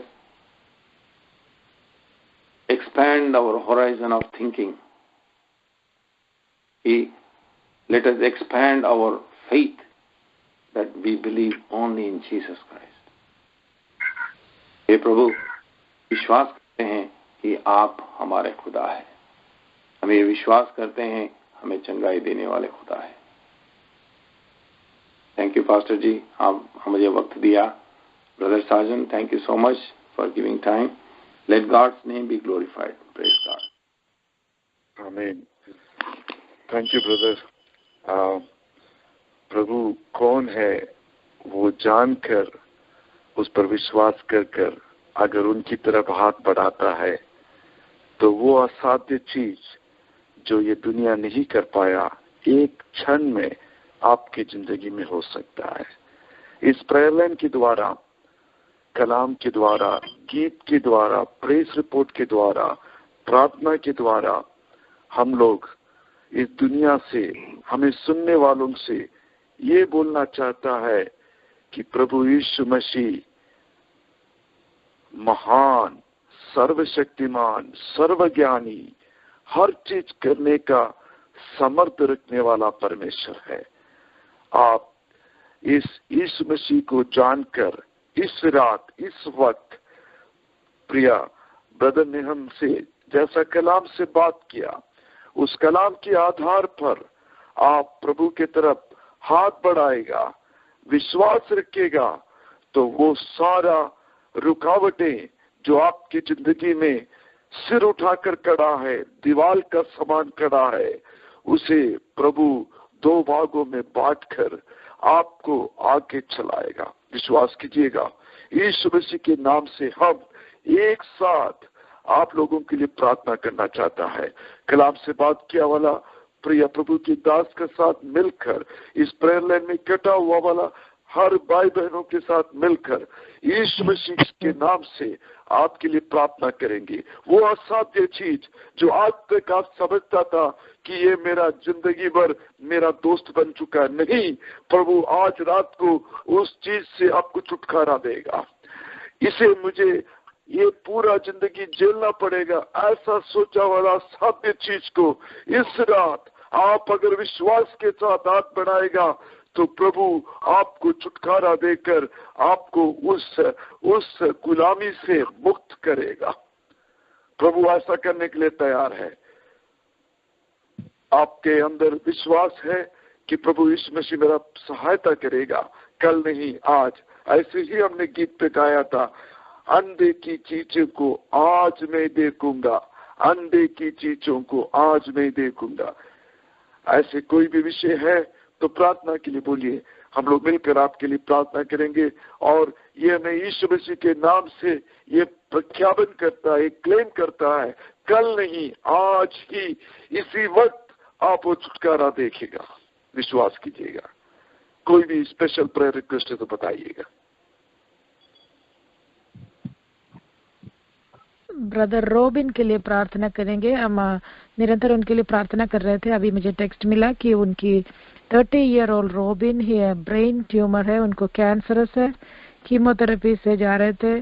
expand our horizon of thinking. Let us expand our faith that we believe only in Jesus Christ. हे प्रभु, विश्वास करते हैं कि आप हमारे खुदा है। हम ये विश्वास करते हैं हमें चंगाई देने वाले खुदा है। थैंक यू पास्टर जी, आप मुझे वक्त दिया। Brother Sajan, thank you so much for giving time. Let God's name be glorified. Praise God. Amen. Thank you brother. प्रभु कौन है वो जानकर उस पर विश्वास कर अगर उनकी तरफ हाथ बढ़ाता है तो वो असाध्य चीज जो ये दुनिया नहीं कर पाया एक क्षण में आपकी जिंदगी में हो सकता है। इस प्रेयर लाइन के द्वारा, कलाम के द्वारा, गीत के द्वारा, प्रेस रिपोर्ट के द्वारा, प्रार्थना के द्वारा हम लोग इस दुनिया से, हमें सुनने वालों से ये बोलना चाहता है कि प्रभु यीशु मसीह महान, सर्वशक्तिमान, सर्वज्ञानी, हर चीज करने का समर्थ रखने वाला परमेश्वर है। आप इस यीशु मसीह को जानकर इस रात, इस वक्त, प्रिया ब्रदर ने हमसे जैसा कलाम से बात किया, उस कलाम के आधार पर आप प्रभु के तरफ हाथ बढ़ाएगा, विश्वास रखेगा, तो वो सारा रुकावटें जो आपकी जिंदगी में सिर उठाकर खड़ा है, दीवार का समान खड़ा है, उसे प्रभु दो भागों में बांटकर आपको आगे चलाएगा। विश्वास कीजिएगा। यीशु मसीह के नाम से हम एक साथ आप लोगों के लिए प्रार्थना करना चाहता है। कलाम से बात किया वाला प्रिय प्रभु के दास के साथ मिलकर, इस प्रेयर लाइन में कटा हुआ वाला हर भाई बहनों के साथ मिलकर यीशु मसीह के नाम से आपके लिए प्रार्थना करेंगे। वो असाध्य चीज जो आज तक आप समझता था कि ये मेरा जिंदगी भर मेरा दोस्त बन चुका है, नहीं, प्रभु आज रात को उस चीज से आपको छुटकारा देगा। इसे मुझे ये पूरा जिंदगी झेलना पड़ेगा, ऐसा सोचा वाला असाध्य चीज को इस रात आप अगर विश्वास के साथ हाथ बढ़ाएगा तो प्रभु आपको छुटकारा देकर आपको उस गुलामी से मुक्त करेगा। प्रभु ऐसा करने के लिए तैयार है। आपके अंदर विश्वास है कि प्रभु यीशु मसीह मेरा सहायता करेगा, कल नहीं आज। ऐसे ही हमने गीत पे गाया था, अंधे की चीजों को आज मैं देखूंगा, अंधे की चीजों को आज मैं देखूंगा। ऐसे कोई भी विषय है तो प्रार्थना के लिए बोलिए, हम लोग मिलकर आपके लिए प्रार्थना करेंगे। और ये मैं यीशु मसीह के नाम से ये प्रख्यापन करता है, क्लेम करता है, कल नहीं आज ही इसी वक्त आप वो छुटकारा देखेगा। विश्वास कीजिएगा। कोई भी स्पेशल प्रेयर रिक्वेस्ट है तो बताइएगा। ब्रदर रोबिन के लिए प्रार्थना करेंगे। हम निरंतर उनके लिए प्रार्थना कर रहे थे। अभी मुझे टेक्स्ट मिला कि उनकी 30-year-old रोबिन ही ब्रेन ट्यूमर है, उनको कैंसरस है, कीमोथेरेपी से जा रहे थे,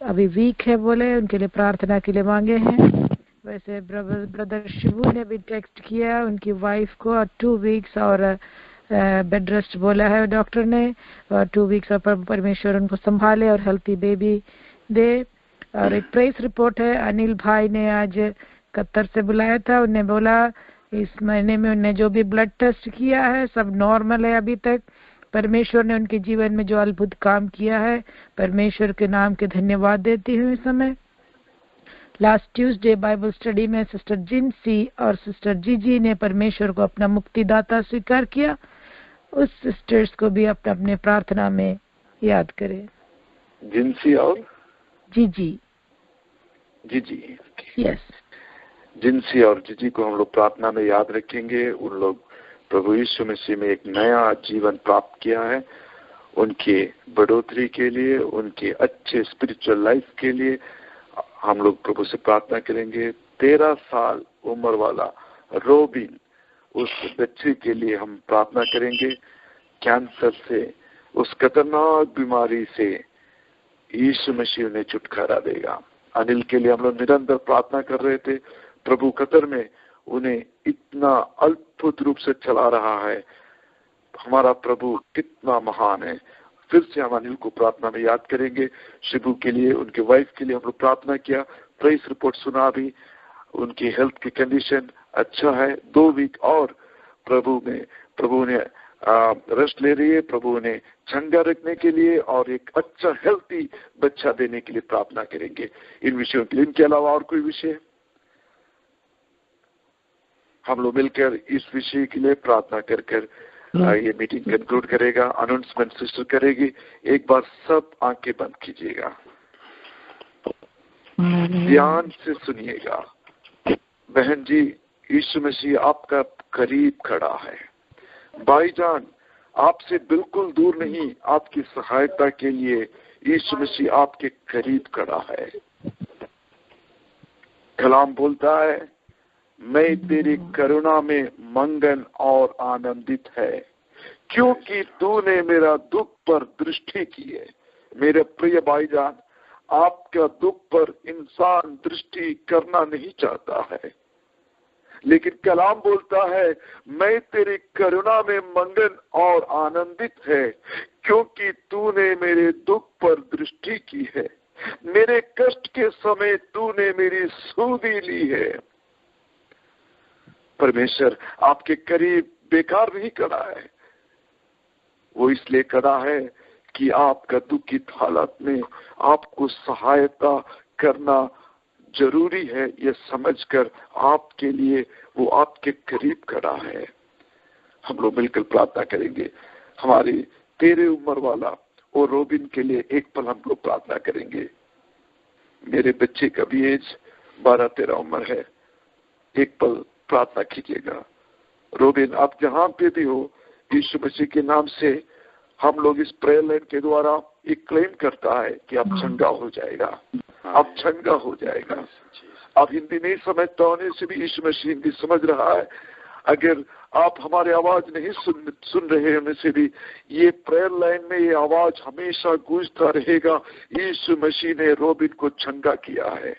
अभी वीक है बोले, उनके लिए प्रार्थना के लिए मांगे हैं। वैसे ब्रदर शिवू ने भी टेक्स्ट किया, उनकी वाइफ को 2 वीक्स और बेड रेस्ट बोला है डॉक्टर ने, 2 वीक्स और परमेश्वर उनको संभाले और हेल्थी बेबी दे। और एक प्रेस रिपोर्ट है, अनिल भाई ने आज कतर से बुलाया था, उन्हें बोला इस महीने में उन्हें जो भी ब्लड टेस्ट किया है सब नॉर्मल है अभी तक। परमेश्वर ने उनके जीवन में जो अद्भुत काम किया है, परमेश्वर के नाम के धन्यवाद देती हूँ। इस समय लास्ट ट्यूसडे बाइबल स्टडी में सिस्टर जिनसी और सिस्टर जीजी ने परमेश्वर को अपना मुक्तिदाता स्वीकार किया। उस सिस्टर्स को भी अपने प्रार्थना में याद करें। जिनसी और जीजी यस, जिनसी और जीजी को हम लोग प्रार्थना में याद रखेंगे। उन लोग प्रभु यीशु मसीह में एक नया जीवन प्राप्त किया है, उनके बढ़ोतरी के लिए, उनके अच्छे स्पिरिचुअल लाइफ के लिए हम लोग प्रभु से प्रार्थना करेंगे 13 साल उम्र वाला रोबिन, उस बच्चे के लिए हम प्रार्थना करेंगे। कैंसर से, उस खतरनाक बीमारी से यीशु मसीह ने छुटकारा देगा। अनिल के लिए हम लोग निरंतर प्रार्थना कर रहे थे। प्रभु कतर में उन्हें इतना अद्भुत रूप से चला रहा है। हमारा प्रभु कितना महान है। फिर से हम अनिल को प्रार्थना में याद करेंगे। शिबू के लिए, उनके वाइफ के लिए हम लोग प्रार्थना किया। प्रेस रिपोर्ट सुना भी, उनकी हेल्थ की कंडीशन अच्छा है। 2 वीक और प्रभु ने रेस्ट ले रही है। प्रभु ने चंगा रखने के लिए और एक अच्छा हेल्थी बच्चा देने के लिए प्रार्थना करेंगे। इन विषयों के लिए, इनके अलावा और कोई विषय हम लोग मिलकर इस विषय के लिए प्रार्थना कर ये मीटिंग कंक्लूड करेगा। अनाउंसमेंट सिस्टर करेगी। एक बार सब आंखें बंद कीजिएगा, ध्यान से सुनिएगा। बहन जी, यीशु मसीह आपका करीब खड़ा है। भाईजान, आपसे बिल्कुल दूर नहीं, आपकी सहायता के लिए यीशु मसीह आपके करीब खड़ा है। कलाम बोलता है, मैं तेरी करुणा में मगन और आनंदित है, क्योंकि तूने मेरा दुख पर दृष्टि की है। मेरे प्रिय भाईजान, आपका दुख पर इंसान दृष्टि करना नहीं चाहता है, लेकिन कलाम बोलता है, मैं तेरी करुणा में मगन और आनंदित है, क्योंकि तूने मेरे दुख पर दृष्टि की है। मेरे कष्ट के समय तूने मेरी सुधि ली है। परमेश्वर आपके करीब बेकार नहीं खड़ा है, वो इसलिए खड़ा है कि आपका दुखित हालत में आपको सहायता करना जरूरी है, यह समझकर आपके लिए वो आपके करीब खड़ा है। हम लोग मिलकर प्रार्थना करेंगे। हमारी 13 उम्र वाला और रोबिन के लिए एक पल हम लोग प्रार्थना करेंगे। मेरे बच्चे का भी एज 12-13 उम्र है। एक पल प्रार्थना कीजिएगा। रोबिन, आप जहां पे भी हो, यीशु मसीह के नाम से हम लोग इस प्रेयर लाइन के द्वारा एक क्लेम करता है कि आप चंगा हो जाएगा, आप चंगा हो जाएगा। आप हिंदी नहीं समझता होने से भी यीशु मसीह हिंदी समझ रहा है। अगर आप हमारे आवाज नहीं सुन रहे होने से भी ये प्रेयर लाइन में ये आवाज हमेशा गूंजता रहेगा। यीशु मसीह ने रोबिन को चंगा किया है,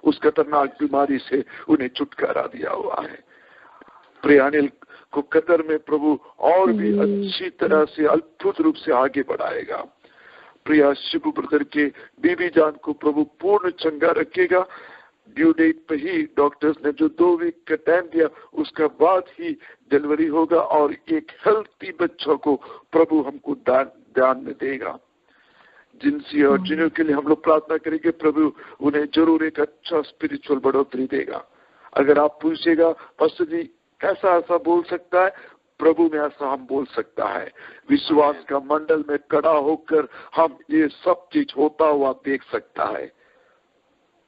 उस खतरनाक बीमारी से उन्हें छुटकारा दिया हुआ है। प्रिय अनिल को कतर में प्रभु और भी अच्छी तरह से अद्भुत रूप से आगे बढ़ाएगा। प्रिया शिबू ब्रदर के बीबी जान को प्रभु पूर्ण चंगा रखेगा। ड्यू डेट पे ही डॉक्टर्स ने जो 2 वीक का टाइम दिया, उसका बाद ही डिलीवरी होगा और एक हेल्थी बच्चों को प्रभु हमको ध्यान में देगा। जिनसी और जिन्हों के लिए हम लोग प्रार्थना करेंगे, प्रभु उन्हें जरूर एक अच्छा स्पिरिचुअल बढ़ोतरी देगा। अगर आप पूछेगा, पास्टर जी कैसा ऐसा बोल सकता है, प्रभु में ऐसा हम बोल सकता है। विश्वास का मंडल में खड़ा होकर हम ये सब चीज होता हुआ देख सकता है।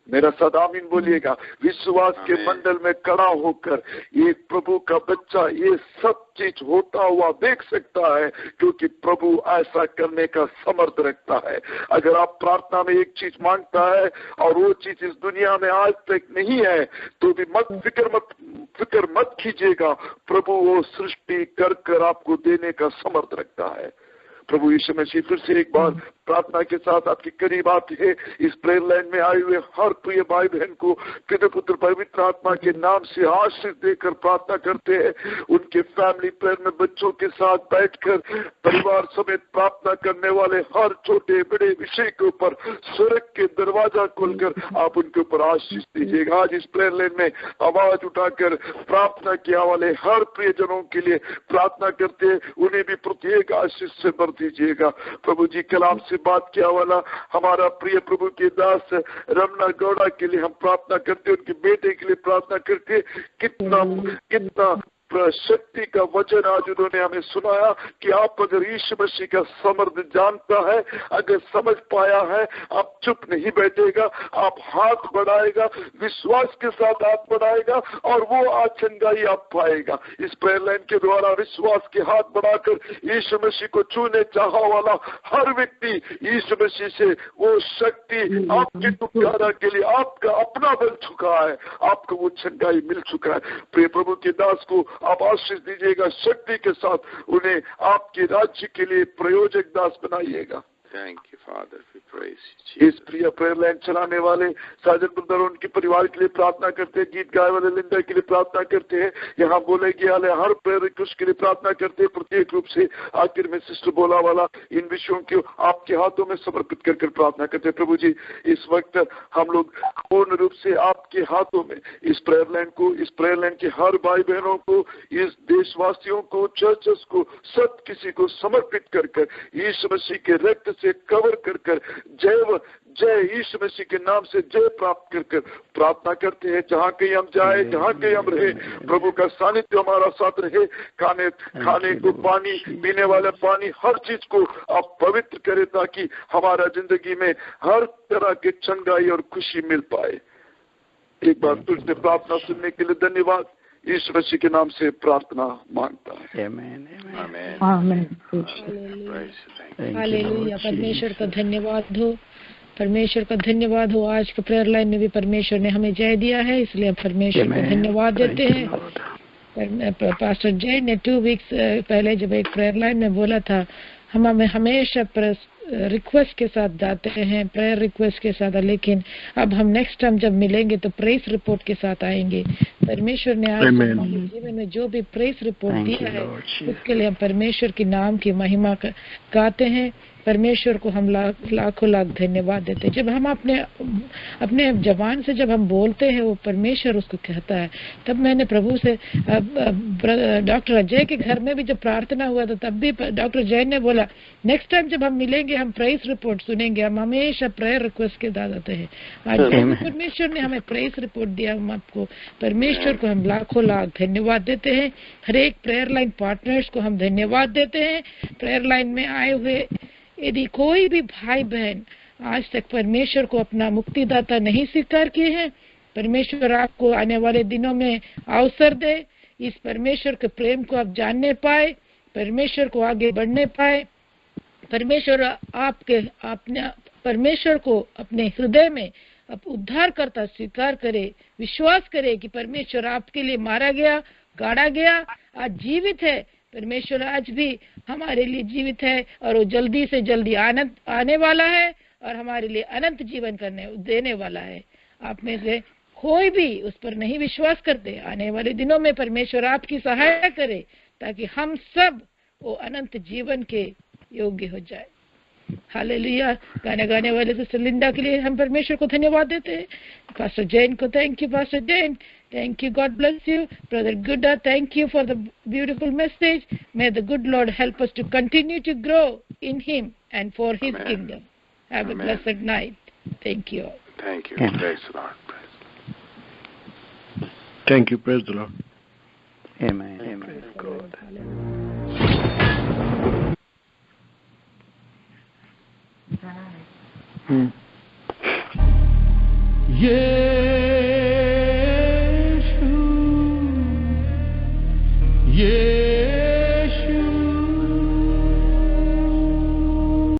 मेरा सदामीन बोलिएगा। विश्वास के मंडल में खड़ा होकर एक प्रभु का बच्चा ये सब चीज होता हुआ देख सकता है, क्योंकि प्रभु ऐसा करने का समर्थ रखता है। अगर आप प्रार्थना में एक चीज मांगता है और वो चीज इस दुनिया में आज तक नहीं है, तो भी फिक्र मत कीजिएगा। प्रभु वो सृष्टि कर आपको देने का समर्थ रखता है। प्रभु यीशु मसीह फिर से एक बार प्रार्थना के साथ आपके करीब आते हैं। इस प्रेयर लाइन में आए हुए हर प्रिय भाई बहन को पिता पुत्र पवित्र आत्मा के नाम से आशीष देकर प्रार्थना करते हैं। उनके फैमिली प्रेयर में बच्चों के साथ बैठकर परिवार समेत प्रार्थना करने वाले हर छोटे बड़े विषय के ऊपर स्वर्ग के दरवाजा खोलकर आप उनके ऊपर आशीष दीजिएगा। आज इस प्रेयर लाइन में आवाज उठाकर प्रार्थना किया वाले हर प्रियजनों के लिए प्रार्थना करते हैं, उन्हें भी प्रत्येक आशीष से भर दीजिएगा। प्रभु जी, कल आपसे बात किया वाला हमारा प्रिय प्रभु के दास रमना गौड़ा के लिए हम प्रार्थना करते, उनके बेटे के लिए प्रार्थना करते। कितना शक्ति का वचन आज उन्होंने हमें सुनाया कि आप अगर यीशु मसीह का समर्थ जानता है, अगर समझ पाया है, आप चुप नहीं बैठेगा, आप हाथ बढ़ाएगा, विश्वास के साथ हाथ बढ़ाएगा और वो आज चंगाई आप पाएगा। इस प्रेयर लाइन के द्वारा विश्वास के हाथ बढ़ाकर यीशु मसीह को छूने चाहा वाला हर व्यक्ति यीशु मसीह से वो शक्ति आपके छुटकारा के लिए आपका अपना बन चुका है, आपको वो चंगाई मिल चुका है। प्रिय प्रभु के दास को आप आशीष दीजिएगा, शक्ति के साथ उन्हें आपके राज्य के लिए प्रयोजक दास बनाइएगा। Thank you, Father. We praise you. इस प्रिय प्रेयर लाइन चलाने वाले साजन ब्रदर उनके परिवार के लिए प्रार्थना करते हैं, गीत गाए वाले लिंडा के लिए प्रार्थना करते हैं, यहाँ बोले गए वाले हर प्रेयर रिक्वेस्ट के लिए प्रार्थना करते हैं। प्रत्येक रूप से आखिर में सिस्टर बोला वाला इन विषयों को आपके हाथों में समर्पित कर प्रार्थना करते हैं। प्रभु जी, इस वक्त हम लोग पूर्ण रूप से आपके हाथों में इस प्रेयर लाइन को, इस प्रेयर लाइन के हर भाई बहनों को, इस देशवासियों को, चर्चेस को, सब किसी को समर्पित कर यीशु मसीह के रक्त से कवर कर जय यीशु मसीह के नाम से जय प्राप्त कर प्रार्थना करते हैं। जहाँ कहीं हम जाए, जहाँ कहीं हम रहे, प्रभु का सानिध्य हमारा साथ रहे। खाने को पानी, पीने वाला पानी, हर चीज को आप पवित्र करें ताकि हमारा जिंदगी में हर तरह की चंगाई और खुशी मिल पाए। एक बार फिर से प्रार्थना सुनने के लिए धन्यवाद। यीशु मसीह के नाम से प्रार्थना मांगता है। हालेलुया। परमेश्वर का धन्यवाद हो, परमेश्वर का धन्यवाद हो। आज के प्रेयर लाइन में भी परमेश्वर ने हमें जय दिया है, इसलिए हम परमेश्वर को धन्यवाद देते हैं। पास्टर जय ने 2 वीक्स पहले जब एक प्रेयर लाइन में बोला था, हम हमें हमेशा रिक्वेस्ट के साथ जाते हैं, प्रेयर रिक्वेस्ट के साथ, लेकिन अब हम नेक्स्ट टाइम जब मिलेंगे तो प्रेस रिपोर्ट के साथ आएंगे। परमेश्वर ने आज हमारे जीवन में जो भी प्रेस रिपोर्ट दिया है उसके लिए हम परमेश्वर के नाम की महिमा गाते हैं। परमेश्वर को हम लाखों लाख धन्यवाद देते हैं। जब हम अपने जबान से जब हम बोलते हैं वो परमेश्वर उसको कहता है। तब मैंने प्रभु से डॉक्टर अजय के घर में भी जब प्रार्थना हुआ था तब भी डॉक्टर अजय ने बोला नेक्स्ट टाइम जब हम मिलेंगे हम प्रेस रिपोर्ट सुनेंगे। हम हमेशा प्रेयर रिक्वेस्ट के साथ आते हैं। आज परमेश्वर ने हमें प्रेस रिपोर्ट दिया, हम आपको परमेश्वर को हम लाखों लाख धन्यवाद देते हैं। हर एक प्रेयर लाइन पार्टनर्स को हम धन्यवाद देते हैं। प्रेयर लाइन में आए हुए यदि कोई भी भाई बहन आज तक परमेश्वर को अपना मुक्तिदाता नहीं स्वीकार किए हैं, परमेश्वर आपको आने वाले दिनों में अवसर दे, इस परमेश्वर के प्रेम को आप जानने पाए, परमेश्वर को आगे बढ़ने पाए। परमेश्वर परमेश्वर को अपने हृदय में उद्धार करता स्वीकार करे, विश्वास करे कि परमेश्वर आपके लिए मारा गया, गाड़ा गया, आज जीवित है। परमेश्वर आज भी हमारे लिए जीवित है और वो जल्दी से जल्दी आने वाला है और हमारे लिए अनंत जीवन देने वाला है। आप में से कोई भी उस पर नहीं विश्वास करते, आने वाले दिनों में परमेश्वर आपकी सहायता करे ताकि हम सब वो अनंत जीवन के योग्य हो जाए। हालेलुया। गाना गाने वाले सिस्टर लिंडा के लिए हम परमेश्वर को धन्यवाद देते हैं। पास्टर जैन को thank you. Pastor Jain, thank you. God bless you. Brother Guda, thank you for the beautiful message. May the good Lord help us to continue to grow in Him and for His kingdom. Have a blessed night. Thank you. Thank you. Praise the Lord. Thank you. Praise the Lord. Amen. Amen. God. Hmm.